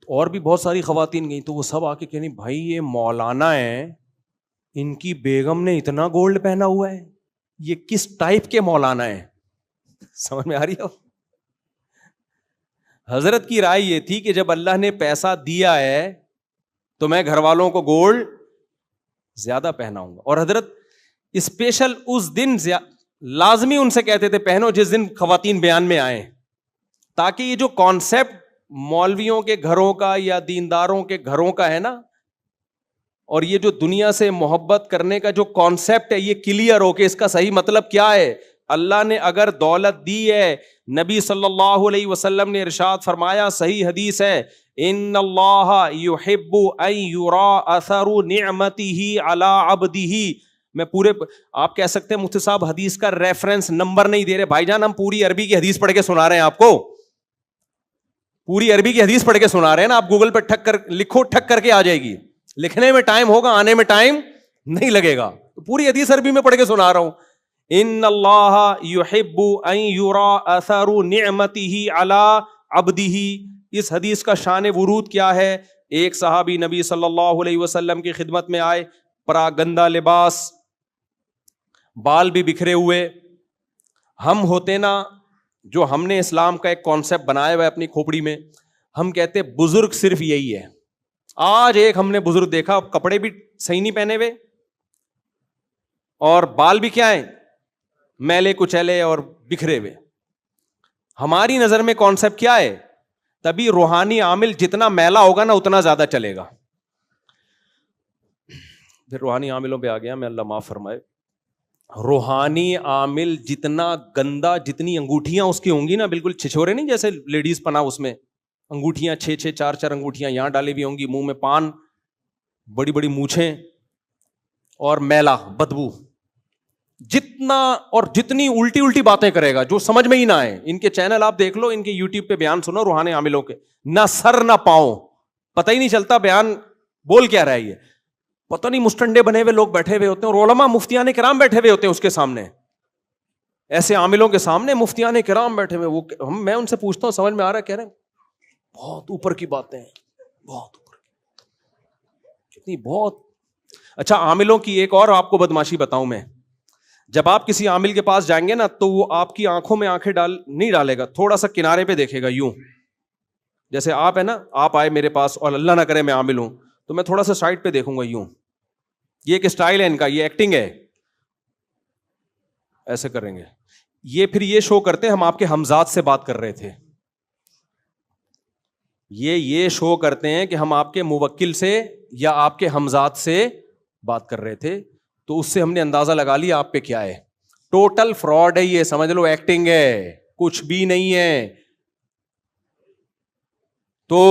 اور بھی بہت ساری خواتین گئیں تو وہ سب آ کے کہنی, بھائی یہ مولانا ہے, ان کی بیگم نے اتنا گولڈ پہنا ہوا ہے, یہ کس ٹائپ کے مولانا ہے؟ سمجھ میں آ رہی ہے؟ حضرت کی رائے یہ تھی کہ جب اللہ نے پیسہ دیا ہے تو میں گھر والوں کو گولڈ زیادہ پہناؤں گا. اور حضرت اسپیشل اس دن لازمی ان سے کہتے تھے پہنو جس دن خواتین بیان میں آئیں, تاکہ یہ جو کانسیپٹ مولویوں کے گھروں کا یا دینداروں کے گھروں کا ہے نا, اور یہ جو دنیا سے محبت کرنے کا جو کانسیپٹ ہے یہ کلیئر ہو کہ اس کا صحیح مطلب کیا ہے. اللہ نے اگر دولت دی ہے, نبی صلی اللہ علیہ وسلم نے ارشاد فرمایا, صحیح حدیث ہے, ان اللہ یحب ان یرا اثر نعمتہ علی عبدہ. میں پورے آپ کہہ سکتے ہیں مفتی صاحب حدیث کا ریفرنس نمبر نہیں دے رہے بھائی جان, ہم پوری عربی کی حدیث پڑھ کے سنا رہے ہیں آپ کو, پوری عربی کی حدیث پڑھ کے سنا رہے ہیں نا. آپ گوگل پہ ٹھک کر لکھو, ٹھک کر کے آ جائے گی. لکھنے میں ٹائم ہوگا, آنے میں ٹائم نہیں لگے گا. تو پوری حدیث عربی میں پڑھ کے سنا رہا ہوں. ان اللہ یحب ان یرا اثر نعمتہ علی عبدہ. اس حدیث کا شان ورود کیا ہے؟ ایک صحابی نبی صلی اللہ علیہ وسلم کی خدمت میں آئے, پرا گندا لباس, بال بھی بکھرے ہوئے. ہم ہوتے نا جو ہم نے اسلام کا ایک کانسیپٹ بنایا ہوا ہے اپنی کھوپڑی میں, ہم کہتے بزرگ صرف یہی ہے. آج ایک ہم نے بزرگ دیکھا کپڑے بھی صحیح نہیں پہنے ہوئے اور بال بھی کیا ہیں, میلے کچیلے اور بکھرے ہوئے. ہماری نظر میں کانسیپٹ کیا ہے؟ تبھی روحانی عامل جتنا میلا ہوگا نا اتنا زیادہ چلے گا. پھر روحانی عاملوں پہ آ گیا میں, اللہ معاف فرمائے. روحانی عامل جتنا گندا, جتنی انگوٹھیاں اس کی ہوں گی نا, بالکل چھچورے نہیں جیسے لیڈیز پنا, اس میں انگوٹھیاں 6 4 انگوٹھیاں یہاں ڈالی ہوئی ہوں گی, منہ میں پان, بڑی بڑی مونچھیں اور میلا بدبو, جتنا اور جتنی الٹی الٹی باتیں کرے گا جو سمجھ میں ہی نہ آئے. ان کے چینل آپ دیکھ لو, ان کے یوٹیوب پہ بیان سنو روحانی عاملوں کے, نہ سر نہ پاؤں, پتہ ہی نہیں چلتا بیان بول کیا رہا ہے یہ؟ پتہ نہیں مسٹنڈے بنے ہوئے لوگ بیٹھے ہوئے ہوتے ہیں، اور علماء مفتیان کرام بیٹھے ہوئے ہوتے ہیں اس کے سامنے، ایسے عاملوں کے سامنے مفتیان کرام بیٹھے ہوئے، وہ میں ان سے پوچھتا ہوں سمجھ میں آ رہا ہے؟ کہہ رہے ہیں بہت اوپر کی باتیں ہیں، بہت اوپر کتنی بہت اچھا۔ عاملوں کی ایک اور آپ کو بدماشی بتاؤں میں، جب آپ کسی عامل کے پاس جائیں گے نا تو وہ آپ کی آنکھوں میں آنکھیں نہیں ڈالے گا، تھوڑا سا کنارے پہ دیکھے گا یوں، جیسے آپ ہے نا، آپ آئے میرے پاس اور اللہ نہ کرے میں عامل ہوں تو میں تھوڑا سا سائڈ پہ دیکھوں گا یوں، یہ ایک اسٹائل ہے ان کا، یہ ایکٹنگ ہے، ایسے کریں گے یہ، پھر یہ شو کرتے ہم آپ کے ہمزاد سے بات کر رہے تھے، یہ شو کرتے ہیں کہ ہم آپ کے موکل سے یا آپ کے ہمزاد سے بات کر رہے تھے، تو اس سے ہم نے اندازہ لگا لیا آپ پہ کیا ہے، ٹوٹل فراڈ ہے یہ، سمجھ لو ایکٹنگ ہے، کچھ بھی نہیں ہے۔ تو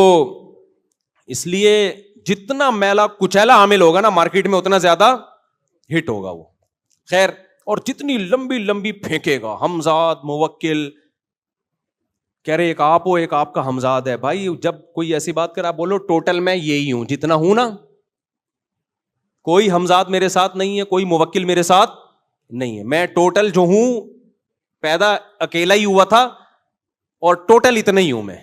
اس لیے جتنا میلا کچیلا عامل ہوگا نا مارکیٹ میں اتنا زیادہ ہٹ ہوگا وہ، خیر، اور جتنی لمبی لمبی پھینکے گا ہمزاد موکل، کہہ رہے ایک آپ ہو ایک آپ کا ہمزاد ہے، بھائی جب کوئی ایسی بات کر آپ بولو ٹوٹل میں یہی ہوں جتنا ہوں نا، کوئی ہمزاد میرے ساتھ نہیں ہے، کوئی موکل میرے ساتھ نہیں ہے، میں ٹوٹل جو ہوں پیدا اکیلا ہی ہوا تھا اور ٹوٹل اتنا ہی ہوں میں۔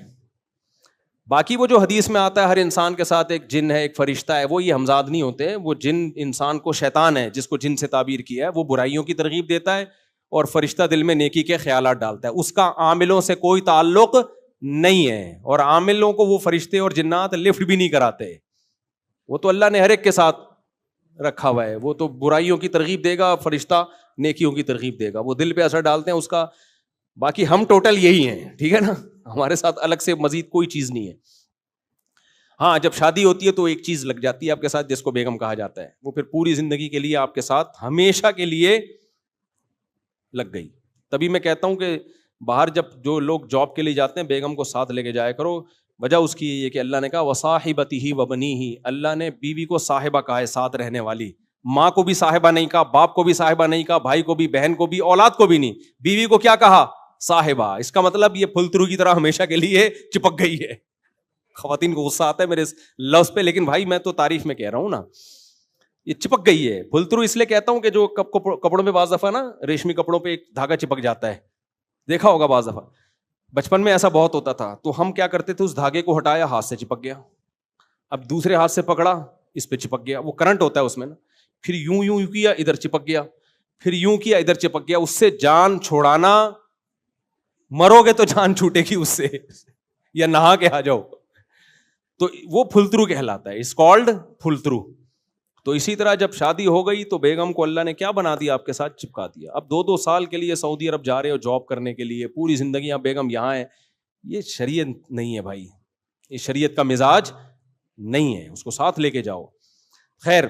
باقی وہ جو حدیث میں آتا ہے ہر انسان کے ساتھ ایک جن ہے ایک فرشتہ ہے، وہ یہ ہمزاد نہیں ہوتے، وہ جن انسان کو شیطان ہے جس کو جن سے تعبیر کیا ہے، وہ برائیوں کی ترغیب دیتا ہے اور فرشتہ دل میں نیکی کے خیالات ڈالتا ہے، اس کا عاملوں سے کوئی تعلق نہیں ہے، اور عاملوں کو وہ فرشتے اور جنات لفٹ بھی نہیں کراتے، وہ تو اللہ نے ہر ایک کے ساتھ رکھا ہوا ہے، وہ تو برائیوں کی ترغیب دے گا، فرشتہ نیکیوں کی ترغیب دے گا، وہ دل پہ اثر ڈالتے ہیں اس کا۔ باقی ہم ٹوٹل یہی ہیں، ٹھیک ہے نا، ہمارے ساتھ الگ سے مزید کوئی چیز نہیں ہے۔ ہاں جب شادی ہوتی ہے تو ایک چیز لگ جاتی ہے آپ کے ساتھ جس کو بیگم کہا جاتا ہے، وہ پھر پوری زندگی کے لیے آپ کے ساتھ ہمیشہ کے لیے لگ گئی۔ تبھی میں کہتا ہوں کہ باہر جب جو لوگ جاب کے لیے جاتے ہیں بیگم کو ساتھ لے کے جایا کرو، وجہ اس کی یہ کہ اللہ نے کہا وصاحبتہ وبنیہ، اللہ نے بیوی کو صاحبہ کہا ہے، ساتھ رہنے والی، ماں کو بھی صاحبہ نہیں کہا، باپ کو بھی صاحبہ نہیں کہا، بھائی کو بھی، بہن کو بھی، اولاد کو بھی نہیں، بیوی کو کیا کہا؟ صاحبہ۔ اس کا مطلب یہ پھلترو کی طرح ہمیشہ کے لیے چپک گئی ہے۔ خواتین کو غصہ آتا ہے میرے لفظ پہ، لیکن بھائی میں تو تعریف میں کہہ رہا ہوں نا، یہ چپک گئی ہے۔ پھلترو اس لیے کہتا ہوں کہ جو کپڑوں میں بعض دفعہ نا ریشمی کپڑوں پہ ایک دھاگا چپک جاتا ہے، دیکھا ہوگا بعض دفعہ، بچپن میں ایسا بہت ہوتا تھا، تو ہم کیا کرتے تھے، اس دھاگے کو ہٹایا، ہاتھ سے چپک گیا، اب دوسرے ہاتھ سے پکڑا، اس پہ چپک گیا، وہ کرنٹ ہوتا ہے اس میں نا، پھر یوں یوں کیا، ادھر چپک گیا، پھر یوں کیا، ادھر چپک گیا، اس سے جان چھوڑانا، مرو گے تو جان چھوٹے گی اس سے، یا نہا کے آ جاؤ، تو وہ پھلترو کہلاتا ہے، اس کالڈ پھلترو۔ تو اسی طرح جب شادی ہو گئی تو بیگم کو اللہ نے کیا بنا دیا، آپ کے ساتھ چپکا دیا۔ اب 2-2 سال کے لیے سعودی عرب جا رہے ہو جاب کرنے کے لیے، پوری زندگی آپ بیگم یہاں ہے، یہ شریعت نہیں ہے بھائی، یہ شریعت کا مزاج نہیں ہے، اس کو ساتھ لے کے جاؤ۔ خیر،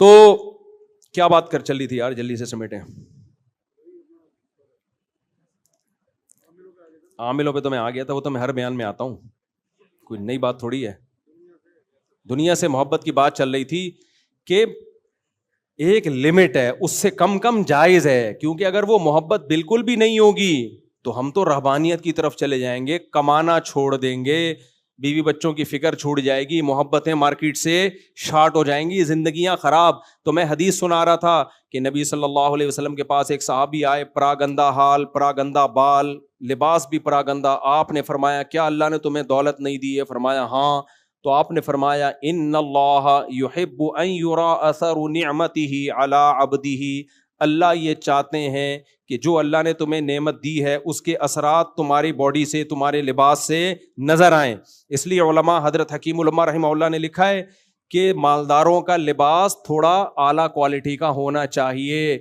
تو کیا بات کر چل رہی تھی یار، جلدی سے سمیٹیں۔ عاملوں پہ تو میں آ گیا تھا، وہ تو میں ہر بیان میں آتا ہوں، کوئی نئی بات تھوڑی ہے۔ دنیا سے محبت کی بات چل رہی تھی کہ ایک لمٹ ہے، اس سے کم کم جائز ہے، کیونکہ اگر وہ محبت بالکل بھی نہیں ہوگی تو ہم تو رہبانیت کی طرف چلے جائیں گے، کمانا چھوڑ دیں گے، بیوی بچوں کی فکر چھوٹ جائے گی، محبتیں مارکیٹ سے شارٹ ہو جائیں گی، زندگیاں خراب۔ تو میں حدیث سنا رہا تھا کہ نبی صلی اللہ علیہ وسلم کے پاس ایک صحابی آئے، پراگندہ حال، پراگندہ بال، لباس بھی پراگندہ۔ آپ نے فرمایا کیا اللہ نے تمہیں دولت نہیں دی ہے؟ فرمایا ہاں۔ تو آپ نے فرمایا ان اللہ یحب ان یرا اثر نعمتہ علی عبدہ، اللہ یہ چاہتے ہیں کہ جو اللہ نے تمہیں نعمت دی ہے اس کے اثرات تمہاری باڈی سے، تمہارے لباس سے نظر آئیں۔ اس لیے علماء، حضرت حکیم علماء رحمہ اللہ نے لکھا ہے کہ مالداروں کا لباس تھوڑا اعلیٰ کوالٹی کا ہونا چاہیے۔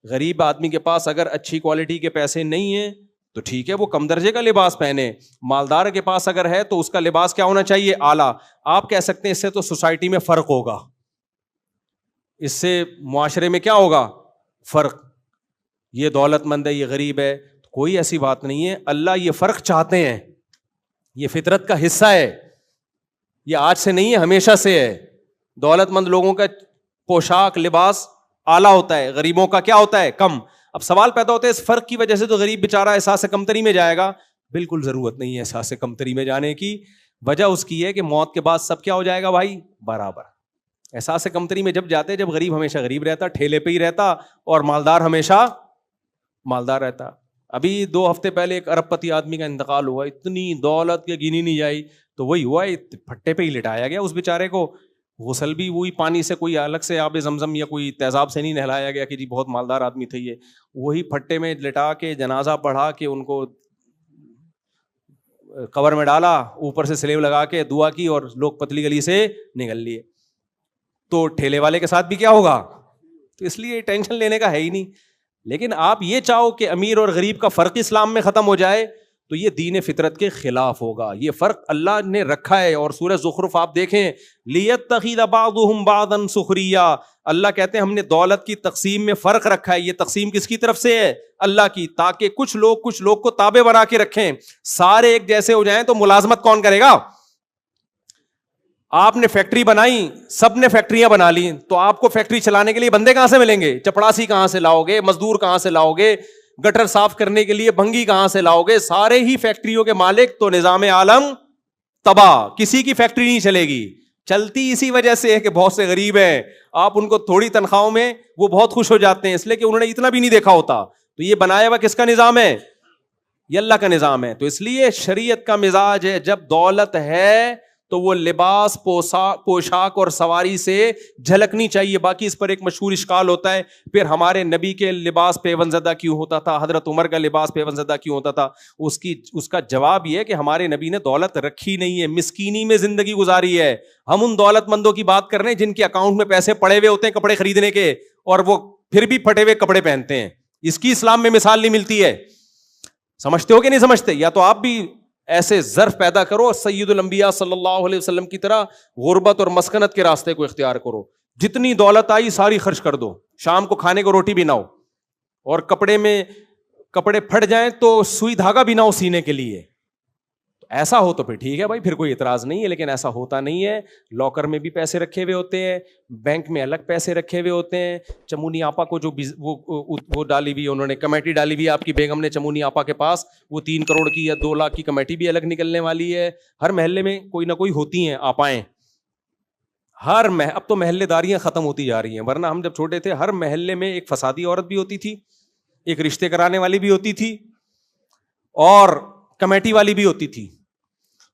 غریب آدمی کے پاس اگر اچھی کوالٹی کے پیسے نہیں ہیں تو ٹھیک ہے، وہ کم درجے کا لباس پہنے، مالدار کے پاس اگر ہے تو اس کا لباس کیا ہونا چاہیے؟ اعلیٰ۔ آپ کہہ سکتے ہیں اس سے تو سوسائٹی میں فرق ہوگا، اس سے معاشرے میں کیا ہوگا؟ فرق، یہ دولت مند ہے یہ غریب ہے، کوئی ایسی بات نہیں ہے، اللہ یہ فرق چاہتے ہیں، یہ فطرت کا حصہ ہے، یہ آج سے نہیں ہے، ہمیشہ سے ہے۔ دولت مند لوگوں کا پوشاک لباس اعلیٰ ہوتا ہے، غریبوں کا کیا ہوتا ہے؟ کم۔ اب سوال پیدا ہوتا ہے اس فرق کی وجہ سے تو غریب بیچارہ احساس کمتری میں جائے گا؟ بالکل ضرورت نہیں ہے احساس کمتری میں جانے کی، وجہ اس کی ہے کہ موت کے بعد سب کیا ہو جائے گا بھائی؟ برابر. احساس کمتری میں جب جاتے, جب غریب ہمیشہ غریب رہتا, ٹھیلے پہ ہی رہتا, اور مالدار ہمیشہ مالدار رہتا. ابھی 2 ہفتے پہلے ایک ارب پتی آدمی کا انتقال ہوا, اتنی دولت کے گنی نہیں جائی, تو وہی ہوا, پھٹے پہ ہی لٹایا گیا اس بیچارے کو. غسل بھی وہی پانی سے, کوئی الگ سے آب زمزم یا کوئی تیزاب سے نہیں نہلایا گیا کہ جی بہت مالدار آدمی تھے یہ. وہی پھٹے میں لٹا کے جنازہ پڑھا کے ان کو قبر میں ڈالا, اوپر سے سلیب لگا کے دعا کی, اور لوگ پتلی گلی سے نکل لیے. تو ٹھیلے والے کے ساتھ بھی کیا ہوگا؟ تو اس لیے ٹینشن لینے کا ہے ہی نہیں. لیکن آپ یہ چاہو کہ امیر اور غریب کا فرق اسلام میں ختم ہو جائے, تو یہ دین فطرت کے خلاف ہوگا. یہ فرق اللہ نے رکھا ہے, اور سورہ زخرف آپ دیکھیں, لیتخذ بعضهم بعضا سخریا, اللہ کہتے ہیں ہم نے دولت کی تقسیم میں فرق رکھا ہے. یہ تقسیم کس کی طرف سے ہے؟ اللہ کی, تاکہ کچھ لوگ کو تابع بنا کے رکھیں. سارے ایک جیسے ہو جائیں تو ملازمت کون کرے گا؟ آپ نے فیکٹری بنائی, سب نے فیکٹریاں بنا لی, تو آپ کو فیکٹری چلانے کے لیے بندے کہاں سے ملیں گے؟ چپڑاسی کہاں سے لاؤ گے؟ مزدور کہاں سے لاؤ گے؟ گٹر صاف کرنے کے لیے بھنگی کہاں سے لاؤ گے؟ سارے ہی فیکٹریوں کے مالک, تو نظام عالم تباہ. کسی کی فیکٹری نہیں چلے گی. چلتی اسی وجہ سے ہے کہ بہت سے غریب ہیں, آپ ان کو تھوڑی تنخواہوں میں وہ بہت خوش ہو جاتے ہیں, اس لیے کہ انہوں نے اتنا بھی نہیں دیکھا ہوتا. تو یہ بنایا ہوا کس کا نظام ہے؟ یہ اللہ کا نظام ہے. تو اس لیے شریعت کا مزاج ہے, جب دولت ہے تو وہ لباس, پوشاک اور سواری سے جھلکنی چاہیے. باقی اس پر ایک مشہور اشکال ہوتا ہے, پھر ہمارے نبی کے لباس پیون زدہ کیوں ہوتا تھا, حضرت عمر کا لباس پیون زدہ کیوں ہوتا تھا؟ اس کا جواب یہ ہے کہ ہمارے نبی نے دولت رکھی نہیں ہے, مسکینی میں زندگی گزاری ہے. ہم ان دولت مندوں کی بات کر رہے ہیں جن کے اکاؤنٹ میں پیسے پڑے ہوئے ہوتے ہیں کپڑے خریدنے کے, اور وہ پھر بھی پھٹے ہوئے کپڑے پہنتے ہیں. اس کی اسلام میں مثال نہیں ملتی ہے. سمجھتے ہو کہ نہیں سمجھتے؟ یا تو آپ بھی ایسے ظرف پیدا کرو, سید الانبیاء صلی اللہ علیہ وسلم کی طرح غربت اور مسکنت کے راستے کو اختیار کرو. جتنی دولت آئی ساری خرچ کر دو, شام کو کھانے کو روٹی بھی نہ ہو, اور کپڑے پھٹ جائیں تو سوئی دھاگا بھی نہ ہو سینے کے لیے. ایسا ہو تو پھر ٹھیک ہے بھائی, پھر کوئی اعتراض نہیں ہے. لیکن ایسا ہوتا نہیں ہے. لاکر میں بھی پیسے رکھے ہوئے ہوتے ہیں, بینک میں الگ پیسے رکھے ہوئے ہوتے ہیں. چمونی آپا کو جو وہ ڈالی ہوئی, انہوں نے کمیٹی ڈالی ہوئی, آپ کی بیگم نے چمونی آپا کے پاس, وہ 3 کروڑ کی یا 2 لاکھ کی کمیٹی بھی الگ نکلنے والی ہے. ہر محلے میں کوئی نہ کوئی ہوتی ہیں آپائیں. اب تو محلے داریاں ختم ہوتی جا رہی ہیں, ورنہ ہم جب چھوٹے تھے ہر محلے میں ایک فسادی عورت بھی ہوتی تھی, ایک رشتے کرانے والی بھی ہوتی تھی, اور کمیٹی والی بھی ہوتی تھی.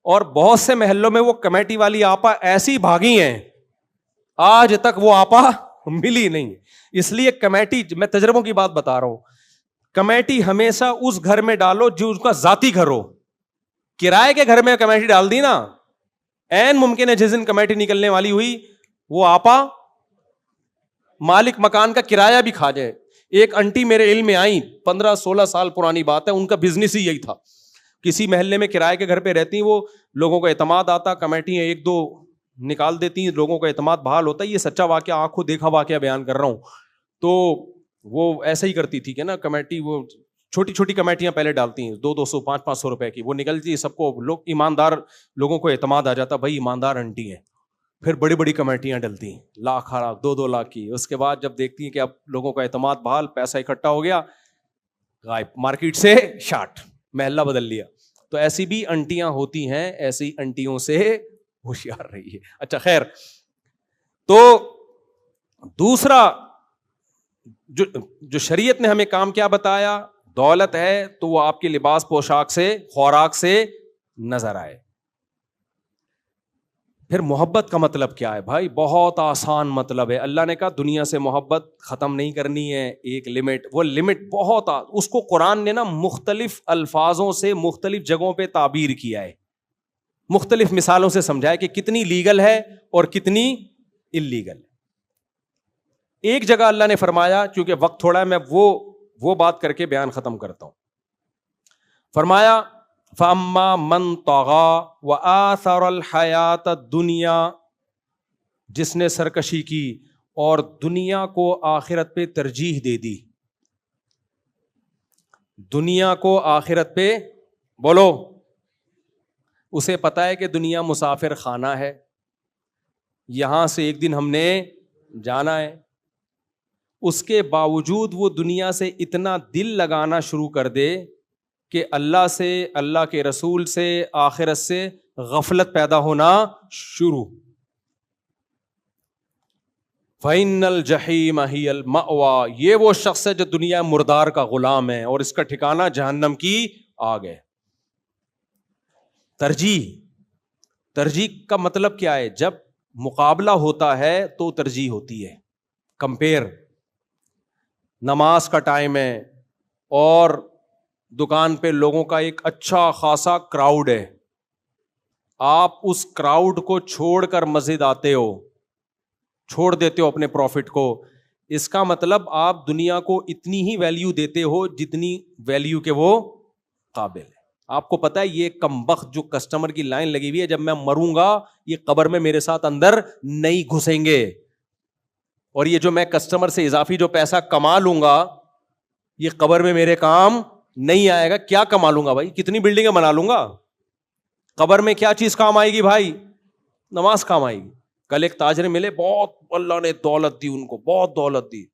اور بہت سے محلوں میں وہ کمیٹی والی آپا ایسی بھاگی ہیں, آج تک وہ آپا ملی نہیں. اس لیے کمیٹی, میں تجربوں کی بات بتا رہا ہوں, کمیٹی ہمیشہ اس گھر میں ڈالو جو اس کا ذاتی گھر ہو. کرائے کے گھر میں کمیٹی ڈال دی نا, این ممکن ہے جس دن کمیٹی نکلنے والی ہوئی وہ آپا مالک مکان کا کرایہ بھی کھا جائے. ایک انٹی میرے علم میں آئی, 15-16 سال پرانی بات ہے, ان کا بزنس ہی یہی تھا. کسی محلے میں کرائے کے گھر پہ رہتی, وہ لوگوں کو اعتماد آتا, کمیٹی 1-2 نکال دیتی, لوگوں کا اعتماد بحال ہوتا ہے. یہ سچا واقعہ, آنکھوں دیکھا واقعہ بیان کر رہا ہوں. تو وہ ایسا ہی کرتی تھی کہ نا کمیٹی, وہ چھوٹی چھوٹی کمیٹیاں پہلے ڈالتی ہیں, 200-200 500 روپے کی, وہ نکلتی, سب کو لوگ ایماندار لوگوں کو اعتماد آ جاتا, بھائی ایماندار انٹی ہیں. پھر بڑی بڑی کمیٹیاں ڈلتی ہیں, 1,00,000 2-2 لاکھ کی. اس کے بعد جب دیکھتی ہیں کہ اب لوگوں کا اعتماد بحال, پیسہ اکٹھا ہو گیا, غائب, مارکیٹ سے شارٹ, محلہ بدل لیا. تو ایسی بھی انٹیاں ہوتی ہیں, ایسی انٹیوں سے ہوشیار رہی ہے. اچھا خیر, تو دوسرا جو شریعت نے ہمیں کام کیا بتایا, دولت ہے تو وہ آپ کے لباس پوشاک سے, خوراک سے نظر آئے. پھر محبت کا مطلب کیا ہے بھائی؟ بہت آسان مطلب ہے. اللہ نے کہا دنیا سے محبت ختم نہیں کرنی ہے, ایک لمٹ, وہ لمٹ بہت اس کو قرآن نے نا مختلف الفاظوں سے مختلف جگہوں پہ تعبیر کیا ہے, مختلف مثالوں سے سمجھایا کہ کتنی لیگل ہے اور کتنی اللیگل ہے. ایک جگہ اللہ نے فرمایا, چونکہ وقت تھوڑا ہے, میں وہ بات کر کے بیان ختم کرتا ہوں. فرمایا فَأَمَّا مَنْ طَغَى وَآثَرَ الْحَيَاةَ الدُّنْيَا, جس نے سرکشی کی اور دنیا کو آخرت پہ ترجیح دے دی. دنیا کو آخرت پہ, بولو, اسے پتا ہے کہ دنیا مسافر خانہ ہے, یہاں سے ایک دن ہم نے جانا ہے. اس کے باوجود وہ دنیا سے اتنا دل لگانا شروع کر دے کہ اللہ سے, اللہ کے رسول سے, آخرت سے غفلت پیدا ہونا شروع. فَإِنَّ الْجَحِيمَ هِيَ الْمَأْوَى, یہ وہ شخص ہے جو دنیا مردار کا غلام ہے اور اس کا ٹھکانہ جہنم کی آگ ہے. ترجیح کا مطلب کیا ہے؟ جب مقابلہ ہوتا ہے تو ترجیح ہوتی ہے. کمپیئر, نماز کا ٹائم ہے اور دکان پہ لوگوں کا ایک اچھا خاصا کراؤڈ ہے, آپ اس کراؤڈ کو چھوڑ کر مسجد آتے ہو, چھوڑ دیتے ہو اپنے پروفٹ کو, اس کا مطلب آپ دنیا کو اتنی ہی ویلیو دیتے ہو جتنی ویلیو کے وہ قابل ہے. آپ کو پتا ہے یہ کمبخت جو کسٹمر کی لائن لگی ہوئی ہے, جب میں مروں گا یہ قبر میں میرے ساتھ اندر نہیں گھسیں گے, اور یہ جو میں کسٹمر سے اضافی جو پیسہ کما لوں گا یہ قبر میں میرے کام نہیں آئے گا. کیا کما لوں گا بھائی؟ کتنی بلڈنگیں بنا لوں گا, قبر میں کیا چیز کام آئے گی بھائی؟ نماز کام آئے گی. کل ایک تاجر ملے, بہت اللہ نے دولت دی ان کو, بہت دولت دی.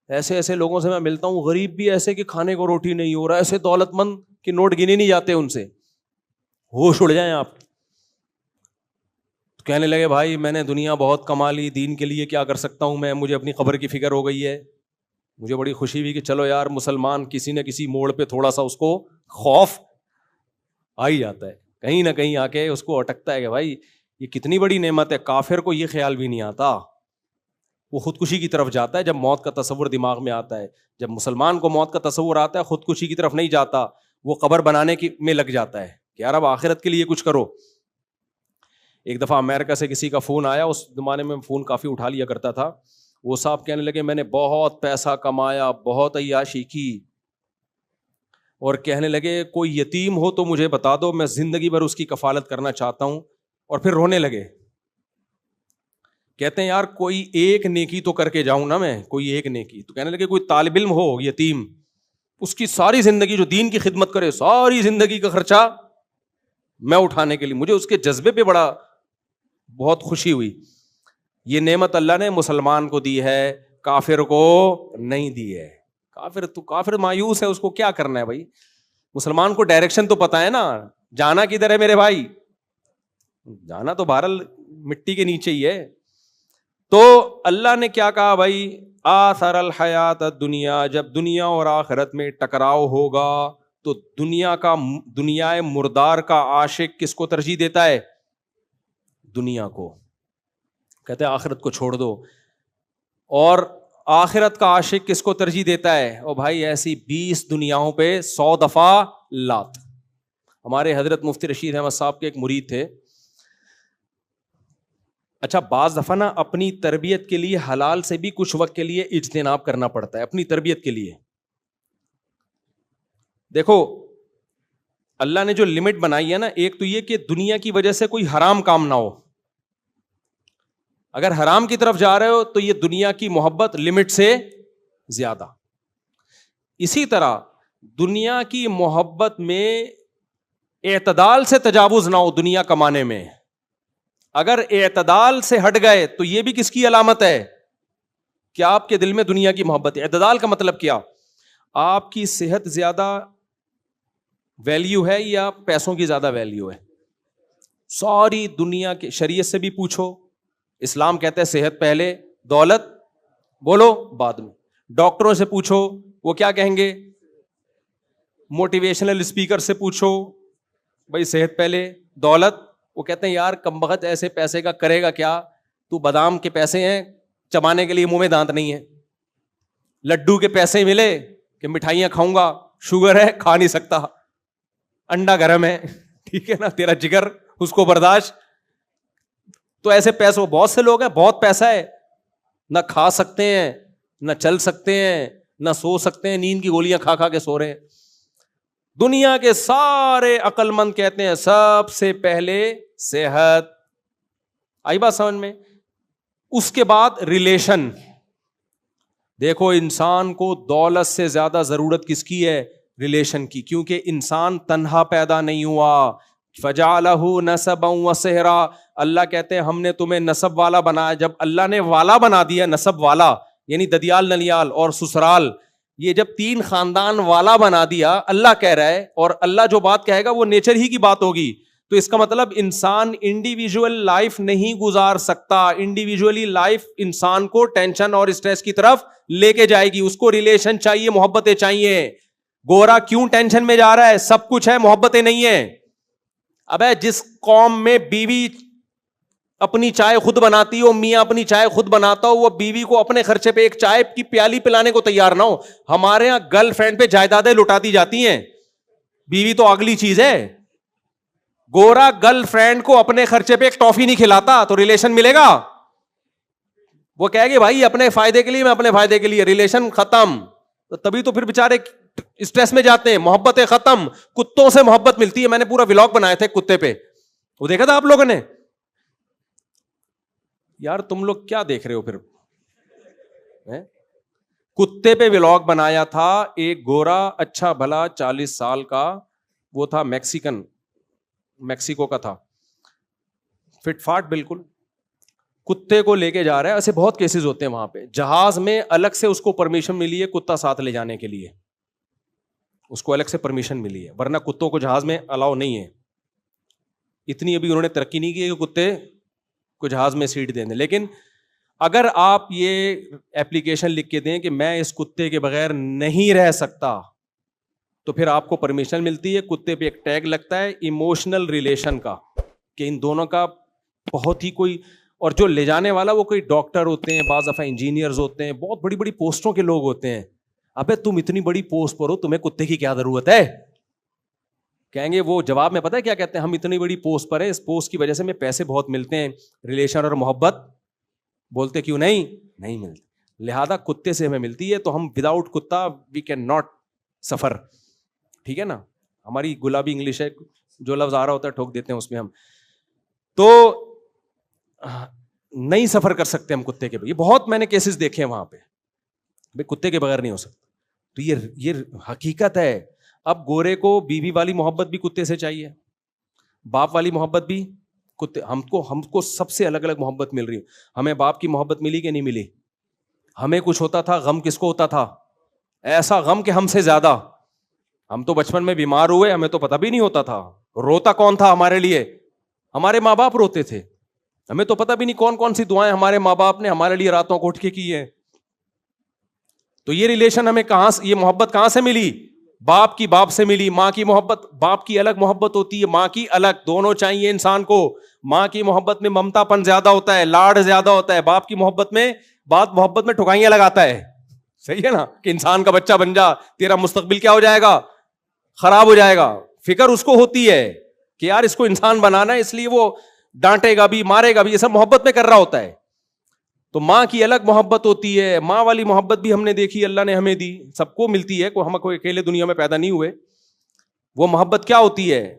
ایسے ایسے لوگوں سے میں ملتا ہوں, غریب بھی ایسے کہ کھانے کو روٹی نہیں ہو رہا, ایسے دولت مند کہ نوٹ گنے نہیں جاتے ان سے, ہوش اڑ جائیں آپ. کہنے لگے بھائی میں نے دنیا بہت کما لی, دین کے لیے کیا کر سکتا ہوں میں, مجھے اپنی قبر کی فکر ہو گئی ہے. مجھے بڑی خوشی ہوئی کہ چلو یار مسلمان کسی نہ کسی موڑ پہ تھوڑا سا اس کو خوف آ ہی جاتا ہے, کہیں نہ کہیں آ کے اس کو اٹکتا ہے کہ بھائی یہ کتنی بڑی نعمت ہے. کافر کو یہ خیال بھی نہیں آتا, وہ خودکشی کی طرف جاتا ہے جب موت کا تصور دماغ میں آتا ہے. جب مسلمان کو موت کا تصور آتا ہے خودکشی کی طرف نہیں جاتا, وہ قبر بنانے میں لگ جاتا ہے کہ یار اب آخرت کے لیے کچھ کرو. ایک دفعہ امریکہ سے کسی کا فون آیا, اس زمانے میں فون کافی اٹھا لیا کرتا تھا. وہ صاحب کہنے لگے میں نے بہت پیسہ کمایا, بہت عیاشی کی, اور کہنے لگے کوئی یتیم ہو تو مجھے بتا دو, میں زندگی بھر اس کی کفالت کرنا چاہتا ہوں. اور پھر رونے لگے, کہتے ہیں یار کوئی ایک نیکی تو کر کے جاؤں نا میں, کوئی ایک نیکی. تو کہنے لگے کوئی طالب علم ہو یتیم, اس کی ساری زندگی جو دین کی خدمت کرے, ساری زندگی کا خرچہ میں اٹھانے کے لیے, مجھے اس کے جذبے پہ بہت خوشی ہوئی. یہ نعمت اللہ نے مسلمان کو دی ہے, کافر کو نہیں دی ہے. کافر مایوس ہے, اس کو کیا کرنا ہے بھائی؟ مسلمان کو ڈائریکشن تو پتا ہے نا, جانا کدھر ہے میرے بھائی؟ جانا تو بہرحال مٹی کے نیچے ہی ہے. تو اللہ نے کیا کہا بھائی, آثر الحیات الدنیا, جب دنیا اور آخرت میں ٹکراؤ ہوگا تو دنیا مردار کا عاشق کس کو ترجیح دیتا ہے؟ دنیا کو. کہتے ہیں آخرت کو چھوڑ دو. اور آخرت کا عاشق کس کو ترجیح دیتا ہے؟ او بھائی ایسی 20 دنیاؤں پہ 100 دفعہ لات. ہمارے حضرت مفتی رشید احمد صاحب کے ایک مرید تھے. اچھا بعض دفعہ نا اپنی تربیت کے لیے حلال سے بھی کچھ وقت کے لیے اجتناب کرنا پڑتا ہے, اپنی تربیت کے لیے. دیکھو اللہ نے جو لمٹ بنائی ہے نا, ایک تو یہ کہ دنیا کی وجہ سے کوئی حرام کام نہ ہو. اگر حرام کی طرف جا رہے ہو تو یہ دنیا کی محبت لمٹ سے زیادہ. اسی طرح دنیا کی محبت میں اعتدال سے تجاوز نہ ہو دنیا کمانے میں. اگر اعتدال سے ہٹ گئے تو یہ بھی کس کی علامت ہے کہ آپ کے دل میں دنیا کی محبت ہے. اعتدال کا مطلب کیا؟ آپ کی صحت زیادہ ویلیو ہے یا پیسوں کی زیادہ ویلیو ہے؟ ساری دنیا کے شریعت سے بھی پوچھو, اسلام کہتا ہے صحت پہلے, دولت بولو بعد میں. ڈاکٹروں سے پوچھو وہ کیا کہیں گے, موٹیویشنل اسپیکر سے پوچھو بھائی صحت پہلے دولت, وہ کہتے ہیں یار کمبخت ایسے پیسے کا کرے گا کیا, تو بادام کے پیسے ہیں چبانے کے لیے منہ میں دانت نہیں ہے, لڈو کے پیسے ملے کہ مٹھائیاں کھاؤں گا, شوگر ہے کھا نہیں سکتا, انڈا گرم ہے ٹھیک ہے نا, تیرا جگر اس کو برداشت. تو ایسے پیسوں بہت سے لوگ ہیں, بہت پیسہ ہے, نہ کھا سکتے ہیں, نہ چل سکتے ہیں, نہ سو سکتے ہیں, نیند کی گولیاں کھا کھا کے سو رہے ہیں. دنیا کے سارے عقل مند کہتے ہیں سب سے پہلے صحت. آئی بات سمجھ میں؟ اس کے بعد ریلیشن. دیکھو انسان کو دولت سے زیادہ ضرورت کس کی ہے؟ ریلیشن کی, کیونکہ انسان تنہا پیدا نہیں ہوا. فَجَعَلَهُ نَسَبًا وَصِهْرًا, اللہ کہتے ہیں ہم نے تمہیں نسب والا بنایا. جب اللہ نے والا بنا دیا, نسب والا یعنی ددیال نلیال اور سسرال, یہ جب 3 خاندان والا بنا دیا, اللہ کہہ رہا ہے, اور اللہ جو بات کہے گا وہ نیچر ہی کی بات ہوگی, تو اس کا مطلب انسان انڈیویجول لائف نہیں گزار سکتا. انڈیویجولی لائف انسان کو ٹینشن اور اسٹریس کی طرف لے کے جائے گی. اس کو ریلیشن چاہیے, محبتیں چاہیے. گورا کیوں ٹینشن میں جا رہا ہے؟ سب کچھ ہے, محبتیں نہیں ہیں. ابے جس قوم میں بیوی اپنی چائے خود بناتی ہو, میاں اپنی چائے خود بناتا ہو, وہ بیوی کو اپنے خرچے پہ ایک چائے کی پیالی پلانے کو تیار نہ ہو. ہمارے یہاں گرل فرینڈ پہ جائیدادیں لٹاتی جاتی ہیں, بیوی تو اگلی چیز ہے. گورا گرل فرینڈ کو اپنے خرچے پہ ایک ٹافی نہیں کھلاتا تو ریلیشن ملے گا؟ وہ کہے گی بھائی اپنے فائدے کے لیے, میں اپنے فائدے کے لیے, ریلیشن ختم. تبھی تو پھر بےچارے اسٹریس میں جاتے ہیں, محبتیں ختم. کتوں سے محبت ملتی ہے. میں نے پورا ولاگ بنایا تھا کتے پہ, وہ دیکھا تھا آپ لوگوں نے؟ یار تم لوگ کیا دیکھ رہے ہو پھر؟ کتے پہ ولاگ بنایا تھا. ایک گورا اچھا بھلا 40 سال کا, وہ تھا میکسیکو کا تھا, فٹ فاٹ بالکل. کتے کو لے کے جا رہا ہے. ایسے بہت کیسز ہوتے ہیں وہاں پہ. جہاز میں الگ سے اس کو پرمیشن ملی ہے کتا ساتھ لے جانے کے لیے, اس کو الگ سے پرمیشن ملی ہے, ورنہ کتوں کو جہاز میں الاؤ نہیں ہے. اتنی ابھی انہوں نے ترقی نہیں کی کہ کتے کو جہاز میں سیٹ دیں. لیکن اگر آپ یہ ایپلیکیشن لکھ کے دیں کہ میں اس کتے کے بغیر نہیں رہ سکتا, تو پھر آپ کو پرمیشن ملتی ہے. کتے پہ ایک ٹیگ لگتا ہے ایموشنل ریلیشن کا, کہ ان دونوں کا بہت ہی کوئی, اور جو لے جانے والا وہ کوئی ڈاکٹر ہوتے ہیں, بعض دفعہ انجینئرز ہوتے ہیں, بہت بڑی بڑی پوسٹوں کے لوگ ہوتے ہیں. ابے تم اتنی بڑی پوسٹ پر ہو, تمہیں کتے کی کیا ضرورت ہے؟ کہیں گے وہ جواب میں پتہ ہے کیا کہتے ہیں, ہم اتنی بڑی پوسٹ پر ہیں, اس پوسٹ کی وجہ سے ہمیں پیسے بہت ملتے ہیں, ریلیشن اور محبت بولتے کیوں نہیں ملتے, لہذا کتے سے ہمیں ملتی ہے. تو ہم وداؤٹ کتا وی کین ناٹ سفر. ٹھیک ہے نا, ہماری گلابی انگلش ہے, جو لفظ آ رہا ہوتا ہے ٹھوک دیتے ہیں اس میں ہم, تو نہیں سفر کر سکتے ہم کتے کے بغیر. یہ بہت میں نے کیسز دیکھے ہیں وہاں پہ, بھائی کتے کے بغیر نہیں ہو سکتا. تو یہ حقیقت ہے. اب گورے کو بیوی والی محبت بھی کتے سے چاہیے, باپ والی محبت بھی کتے. ہم کو سب سے الگ الگ محبت مل رہی ہے. ہمیں باپ کی محبت ملی کہ نہیں ملی؟ ہمیں کچھ ہوتا تھا, غم کس کو ہوتا تھا؟ ایسا غم کہ ہم سے زیادہ. ہم تو بچپن میں بیمار ہوئے, ہمیں تو پتہ بھی نہیں ہوتا تھا. روتا کون تھا ہمارے لیے؟ ہمارے ماں باپ روتے تھے. ہمیں تو پتہ بھی نہیں کون کون سی دعائیں ہمارے ماں باپ نے ہمارے لیے راتوں کو اٹھ کے کی ہیں. تو یہ ریلیشن ہمیں کہاں سے, یہ محبت کہاں سے ملی؟ باپ کی باپ سے ملی. ماں کی محبت, باپ کی الگ محبت ہوتی ہے, ماں کی الگ, دونوں چاہیے انسان کو. ماں کی محبت میں ممتا پن زیادہ ہوتا ہے, لاڈ زیادہ ہوتا ہے. باپ کی محبت میں ٹھکائیاں لگاتا ہے. صحیح ہے نا, کہ انسان کا بچہ بن جا, تیرا مستقبل کیا ہو جائے گا؟ خراب ہو جائے گا. فکر اس کو ہوتی ہے کہ یار اس کو انسان بنانا ہے, اس لیے وہ ڈانٹے گا بھی, مارے گا بھی, یہ سب محبت میں کر رہا ہوتا ہے. تو ماں کی الگ محبت ہوتی ہے. ماں والی محبت بھی ہم نے دیکھی, اللہ نے ہمیں دی, سب کو ملتی ہے, ہم کوئی اکیلے دنیا میں پیدا نہیں ہوئے. وہ محبت کیا ہوتی ہے؟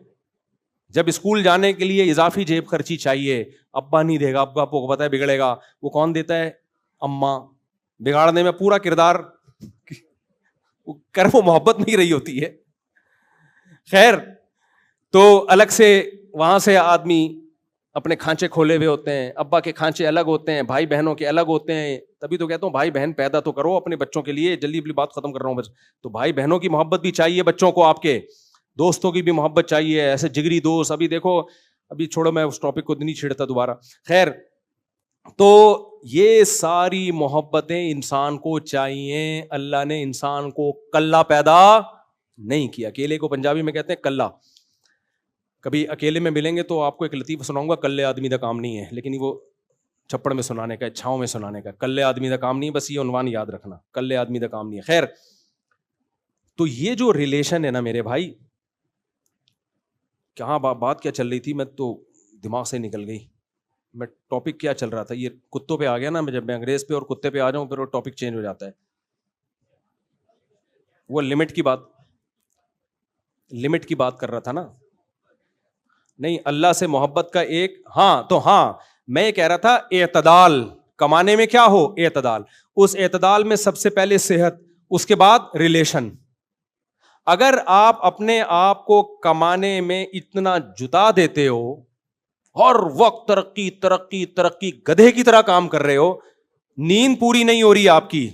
جب اسکول جانے کے لیے اضافی جیب خرچی چاہیے, ابا نہیں دے گا, ابا کو پتا ہے بگڑے گا, وہ کون دیتا ہے؟ اماں. بگاڑنے میں پورا کردار کر, وہ محبت نہیں رہی ہوتی ہے. خیر, تو الگ سے وہاں سے آدمی اپنے کھانچے کھولے ہوئے ہوتے ہیں. ابا کے کھانچے الگ ہوتے ہیں, بھائی بہنوں کے الگ ہوتے ہیں. تبھی تو کہتا ہوں بھائی بہن پیدا تو کرو اپنے بچوں کے لیے. جلدی جلدی بات ختم کر رہا ہوں بس. تو بھائی بہنوں کی محبت بھی چاہیے بچوں کو, آپ کے دوستوں کی بھی محبت چاہیے, ایسے جگری دوست. ابھی دیکھو, ابھی چھوڑو, میں اس ٹاپک کو نہیں چھیڑتا دوبارہ. خیر, تو یہ ساری محبتیں انسان کو چاہیے. اللہ نے انسان کو کلا پیدا نہیں کیا. کیلے کو پنجابی میں کہتے ہیں کلا. کبھی اکیلے میں ملیں گے تو آپ کو ایک لطیفہ سناؤں گا. کلے آدمی کا کام نہیں ہے, لیکن وہ چھپڑ میں سنانے کا, چھاؤں میں سنانے کا. کلے آدمی کا کام نہیں, بس یہ عنوان یاد رکھنا, کلے آدمی کا کام نہیں ہے. خیر, تو یہ جو ریلیشن ہے نا میرے بھائی, کہاں بات کیا چل رہی تھی, میں تو دماغ سے نکل گئی. میں ٹاپک کیا چل رہا تھا, یہ کتوں پہ آ گیا نا. جب میں انگریز پہ اور کتے پہ آ جاؤں پھر وہ ٹاپک چینج ہو جاتا ہے. وہ لمٹ کی بات کر رہا تھا نا. نہیں, اللہ سے محبت کا ایک, ہاں تو ہاں میں یہ کہہ رہا تھا اعتدال کمانے میں کیا ہو, اعتدال. اس اعتدال میں سب سے پہلے صحت, اس کے بعد ریلیشن. اگر آپ اپنے آپ کو کمانے میں اتنا جتا دیتے ہو, ہر وقت ترقی ترقی ترقی, گدھے کی طرح کام کر رہے ہو, نیند پوری نہیں ہو رہی آپ کی,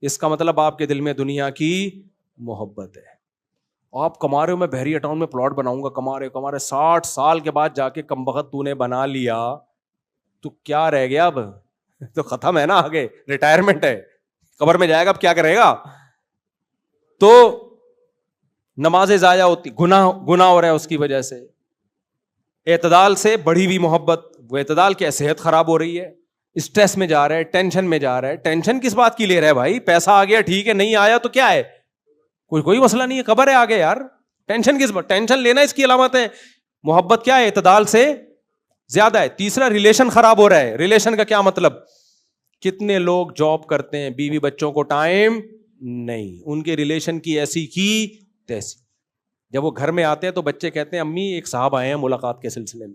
اس کا مطلب آپ کے دل میں دنیا کی محبت ہے. آپ کما رہے ہو, میں بحریہ ٹاؤن میں پلاٹ بناؤں گا, کما رہے 60 سال کے بعد جا کے کمبخت تو نے بنا لیا, تو کیا رہ گیا اب؟ تو ختم ہے نا, آگے ریٹائرمنٹ ہے, قبر میں جائے گا, اب کیا کرے گا؟ تو نمازیں ضائع ہوتی, گناہ ہو رہا ہے اس کی وجہ سے. اعتدال سے بڑھی ہوئی محبت, وہ اعتدال کیا, صحت خراب ہو رہی ہے, اسٹریس میں جا رہا ہے, ٹینشن میں جا رہا ہے. ٹینشن کس بات کی لے رہا ہے بھائی؟ پیسہ آ گیا ٹھیک ہے, نہیں آیا تو کیا ہے, کوئی مسئلہ نہیں ہے, قبر ہے آگے یار. ٹینشن کس بات؟ ٹینشن لینا اس کی علامت ہے. محبت کیا ہے؟ اعتدال سے زیادہ ہے. تیسرا, ریلیشن خراب ہو رہا ہے. ریلیشن کا کیا مطلب؟ کتنے لوگ جاب کرتے ہیں, بیوی بچوں کو ٹائم نہیں, ان کے ریلیشن کی ایسی کی تیسی. جب وہ گھر میں آتے ہیں تو بچے کہتے ہیں امی ایک صاحب آئے ہیں ملاقات کے سلسلے میں.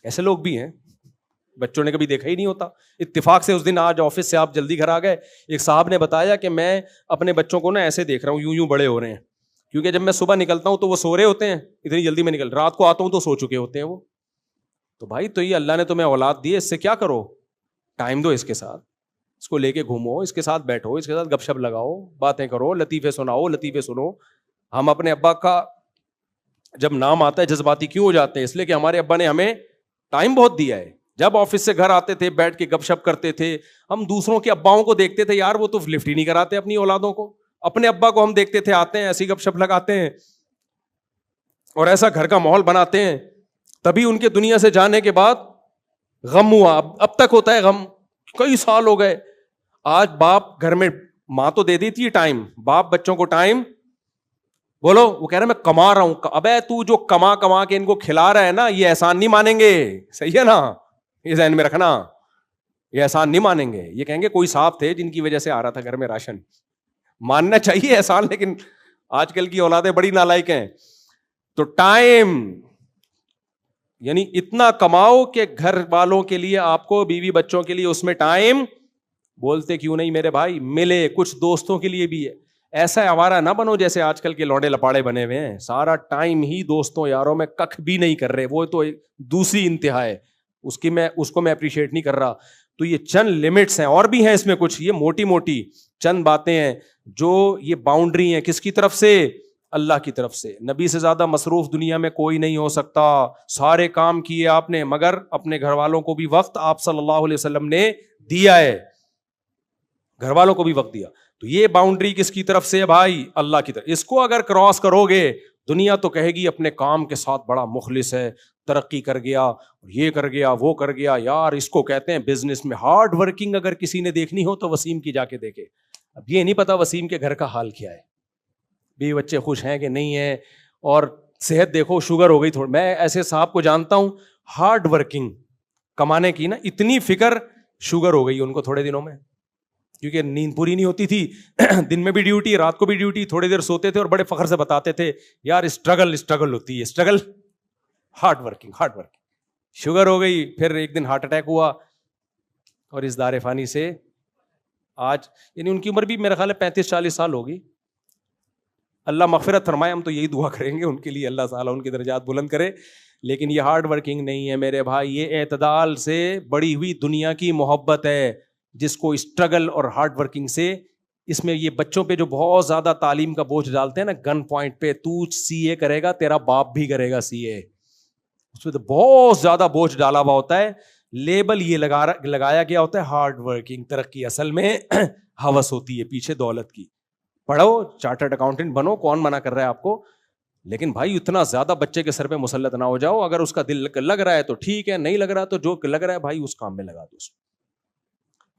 ایسے لوگ بھی ہیں, بچوں نے کبھی دیکھا ہی نہیں ہوتا. اتفاق سے اس دن آج آفس سے آپ جلدی گھر آ گئے, ایک صاحب نے بتایا کہ میں اپنے بچوں کو نا ایسے دیکھ رہا ہوں, یوں بڑے ہو رہے ہیں, کیونکہ جب میں صبح نکلتا ہوں تو وہ سو رہے ہوتے ہیں, اتنی جلدی میں رات کو آتا ہوں تو سو چکے ہوتے ہیں وہ. تو بھائی تو یہ اللہ نے تمہیں اولاد دی ہے, اس سے کیا کرو؟ ٹائم دو اس کے ساتھ, اس کو لے کے گھومو, اس کے ساتھ بیٹھو, اس کے ساتھ گپ شپ لگاؤ, باتیں کرو, لطیفے سناؤ, لطیفے سنو. ہم اپنے ابا کا جب نام آتا ہے جذباتی کیوں ہو جاتے ہیں؟ اس لیے کہ ہمارے ابا نے ہمیں ٹائم بہت دیا ہے. جب آفس سے گھر آتے تھے بیٹھ کے گپ شپ کرتے تھے. ہم دوسروں کے اباؤں کو دیکھتے تھے, یار وہ تو لفٹ ہی نہیں کراتے اپنی اولادوں کو. اپنے ابا کو ہم دیکھتے تھے آتے ہیں ایسی گپ شپ لگاتے ہیں اور ایسا گھر کا ماحول بناتے ہیں. تبھی ان کے دنیا سے جانے کے بعد غم ہوا. اب تک ہوتا ہے غم, کئی سال ہو گئے. آج باپ گھر میں, ماں تو دے دیتی ہے ٹائم, باپ بچوں کو ٹائم, بولو وہ کہہ رہا میں کما رہا ہوں. ابے تو جو کما کے ان کو کھلا رہا ہے نا, یہ احسان نہیں مانیں گے. صحیح ہے نا, یہ ذہن میں رکھنا, یہ احسان نہیں مانیں گے. یہ کہیں گے کوئی صاحب تھے جن کی وجہ سے آ رہا تھا گھر میں راشن. ماننا چاہیے احسان, لیکن آج کل کی اولادیں بڑی نالائق ہیں. تو ٹائم یعنی اتنا کماؤ کہ گھر والوں کے لیے, آپ کو بیوی بچوں کے لیے اس میں ٹائم, بولتے کیوں نہیں میرے بھائی, ملے. کچھ دوستوں کے لیے بھی ہے. ایسا آوارہ نہ بنو جیسے آج کل کے لوڑے لپاڑے بنے ہوئے ہیں, سارا ٹائم ہی دوستوں یاروں میں ککھ بھی نہیں کر رہے. وہ تو دوسری انتہا ہے, اس کو میں اپریشیٹ نہیں کر رہا. تو یہ چند لمٹس ہیں, اور بھی ہیں اس میں کچھ, یہ موٹی موٹی چند باتیں ہیں جو یہ باؤنڈری ہیں. کس کی طرف سے؟ اللہ کی طرف سے. نبی سے زیادہ مصروف دنیا میں کوئی نہیں ہو سکتا. سارے کام کیے آپ نے, مگر اپنے گھر والوں کو بھی وقت آپ صلی اللہ علیہ وسلم نے دیا ہے, گھر والوں کو بھی وقت دیا. تو یہ باؤنڈری کس کی طرف سے ہے بھائی؟ اللہ کی طرف. اس کو اگر کراس کرو گے, دنیا تو کہے گی اپنے کام کے ساتھ بڑا مخلص ہے, ترقی کر گیا, یہ کر گیا, وہ کر گیا. یار اس کو کہتے ہیں بزنس میں ہارڈ ورکنگ. اگر کسی نے دیکھنی ہو تو وسیم کی جا کے دیکھے. اب یہ نہیں پتا وسیم کے گھر کا حال کیا ہے, بیوی بچے خوش ہیں کہ نہیں ہیں, اور صحت دیکھو شوگر ہو گئی تھوڑی. میں ایسے صاحب کو جانتا ہوں ہارڈ ورکنگ, کمانے کی نا اتنی فکر, شوگر ہو گئی ان کو تھوڑے دنوں میں, کیونکہ نیند پوری نہیں ہوتی تھی. دن میں بھی ڈیوٹی, رات کو بھی ڈیوٹی, تھوڑی دیر سوتے تھے اور بڑے فخر سے بتاتے تھے یار اسٹرگل ہوتی ہے, اسٹرگل, ہارڈ ورکنگ. شوگر ہو گئی, پھر ایک دن ہارٹ اٹیک ہوا, اور اس دار فانی سے آج, یعنی ان کی عمر بھی میرا خیال ہے 35-40 سال ہوگی. اللہ مغفرت فرمائے, ہم تو یہی دعا کریں گے ان کے لیے, اللہ تعالیٰ ان کی درجات بلند کرے. لیکن یہ ہارڈ ورکنگ نہیں ہے میرے بھائی, یہ اعتدال سے بڑی ہوئی دنیا کی محبت ہے, جس کو اسٹرگل اور ہارڈ ورکنگ سے, اس میں یہ بچوں پہ جو بہت زیادہ تعلیم کا بوجھ ڈالتے ہیں نا گن پوائنٹ پہ, تو سی اے کرے گا, تیرا باپ بھی کرے گا سی اے, اس پہ تو بہت زیادہ بوجھ ڈالا ہوا ہوتا ہے. لیبل یہ لگایا گیا ہوتا ہے ہارڈ ورکنگ. ترقی اصل میں ہوس ہوتی ہے پیچھے دولت کی. پڑھو, چارٹرڈ اکاؤنٹنٹ بنو, کون منع کر رہا ہے آپ کو, لیکن بھائی اتنا زیادہ بچے کے سر پہ مسلط نہ ہو جاؤ. اگر اس کا دل لگ رہا ہے تو ٹھیک ہے, نہیں لگ رہا تو جو لگ رہا ہے بھائی اس کام میں لگا دو.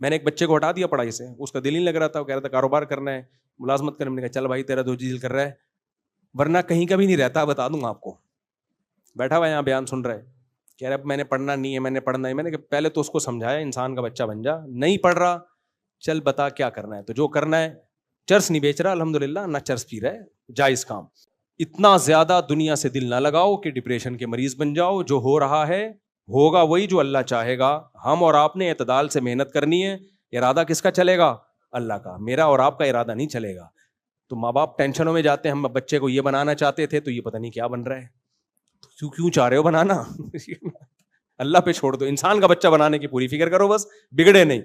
میں نے ایک بچے کو ہٹا دیا پڑھائی سے, اس کا دل نہیں لگ رہا تھا, وہ کہہ رہا تھا کاروبار کرنا ہے, ملازمت کرنے. میں نے کہا چل بھائی تیرا تو دل کر رہا ہے, ورنہ کہیں کا بھی نہیں رہتا, بتا دوں گا آپ کو. بیٹھا ہوا یہاں بیان سن رہا ہے, کہہ رہا ہے میں نے پڑھنا نہیں ہے, میں نے پڑھنا ہے. میں نے کہا پہلے تو اس کو سمجھایا انسان کا بچہ بن جا, نہیں پڑھ رہا, چل بتا کیا کرنا ہے. تو جو کرنا ہے, چرس نہیں بیچ رہا الحمدللہ, نہ چرس پی رہا ہے, جائز کام. اتنا زیادہ دنیا سے دل نہ لگاؤ کہ ڈپریشن کے مریض بن جاؤ. جو ہو رہا ہے ہوگا وہی جو اللہ چاہے گا. ہم اور آپ نے اعتدال سے محنت کرنی ہے. ارادہ کس کا چلے گا؟ اللہ کا. میرا اور آپ کا ارادہ نہیں چلے گا. تو ماں باپ ٹینشنوں میں جاتے ہیں, ہم بچے کو یہ بنانا چاہتے تھے تو یہ پتہ نہیں کیا بن رہا ہے. کیوں چاہ رہے ہو بنانا؟ اللہ پہ چھوڑ دو. انسان کا بچہ بنانے کی پوری فکر کرو, بس بگڑے نہیں.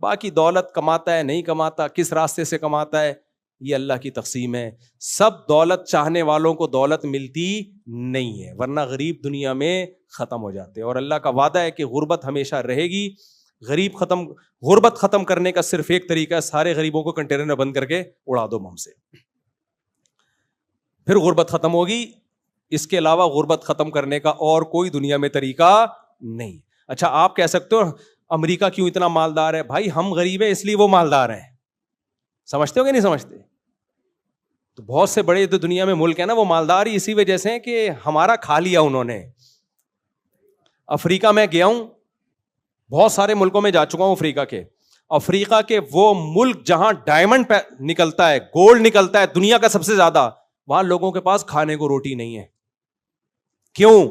باقی دولت کماتا ہے نہیں کماتا, کس راستے سے کماتا ہے, یہ اللہ کی تقسیم ہے. سب دولت چاہنے والوں کو دولت ملتی نہیں ہے, ورنہ غریب دنیا میں ختم ہو جاتے ہیں. اور اللہ کا وعدہ ہے کہ غربت ہمیشہ رہے گی. غربت ختم کرنے کا صرف ایک طریقہ ہے, سارے غریبوں کو کنٹینر میں بند کر کے اڑا دو بم سے, پھر غربت ختم ہوگی. اس کے علاوہ غربت ختم کرنے کا اور کوئی دنیا میں طریقہ نہیں. اچھا آپ کہہ سکتے ہو امریکہ کیوں اتنا مالدار ہے؟ بھائی ہم غریب ہیں اس لیے وہ مالدار ہیں. سمجھتے ہو کہ نہیں سمجھتے؟ تو بہت سے بڑے جو دنیا میں ملک ہیں نا, وہ مالدار ہی اسی وجہ سے ہیں کہ ہمارا کھا لیا انہوں نے. افریقہ میں گیا ہوں, بہت سارے ملکوں میں جا چکا ہوں افریقہ کے وہ ملک جہاں ڈائمنڈ نکلتا ہے, گولڈ نکلتا ہے دنیا کا سب سے زیادہ, وہاں لوگوں کے پاس کھانے کو روٹی نہیں ہے. کیوں؟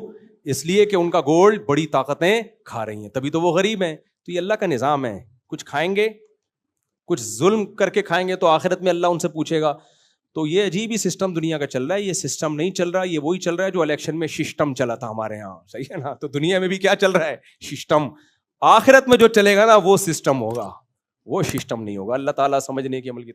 اس لیے کہ ان کا گولڈ بڑی طاقتیں کھا رہی ہیں, تبھی تو وہ غریب ہیں. تو یہ اللہ کا نظام ہے, کچھ کھائیں گے, کچھ ظلم کر کے کھائیں گے تو آخرت میں اللہ ان سے پوچھے گا. تو یہ عجیب ہی سسٹم دنیا کا چل رہا ہے. یہ سسٹم نہیں چل رہا, یہ وہی چل رہا ہے جو الیکشن میں سسٹم چلا تھا ہمارے یہاں, صحیح ہے نا. تو دنیا میں بھی کیا چل رہا ہے؟ سسٹم. آخرت میں جو چلے گا نا وہ سسٹم ہوگا, وہ سسٹم نہیں ہوگا. اللہ تعالیٰ سمجھنے کی عمل کی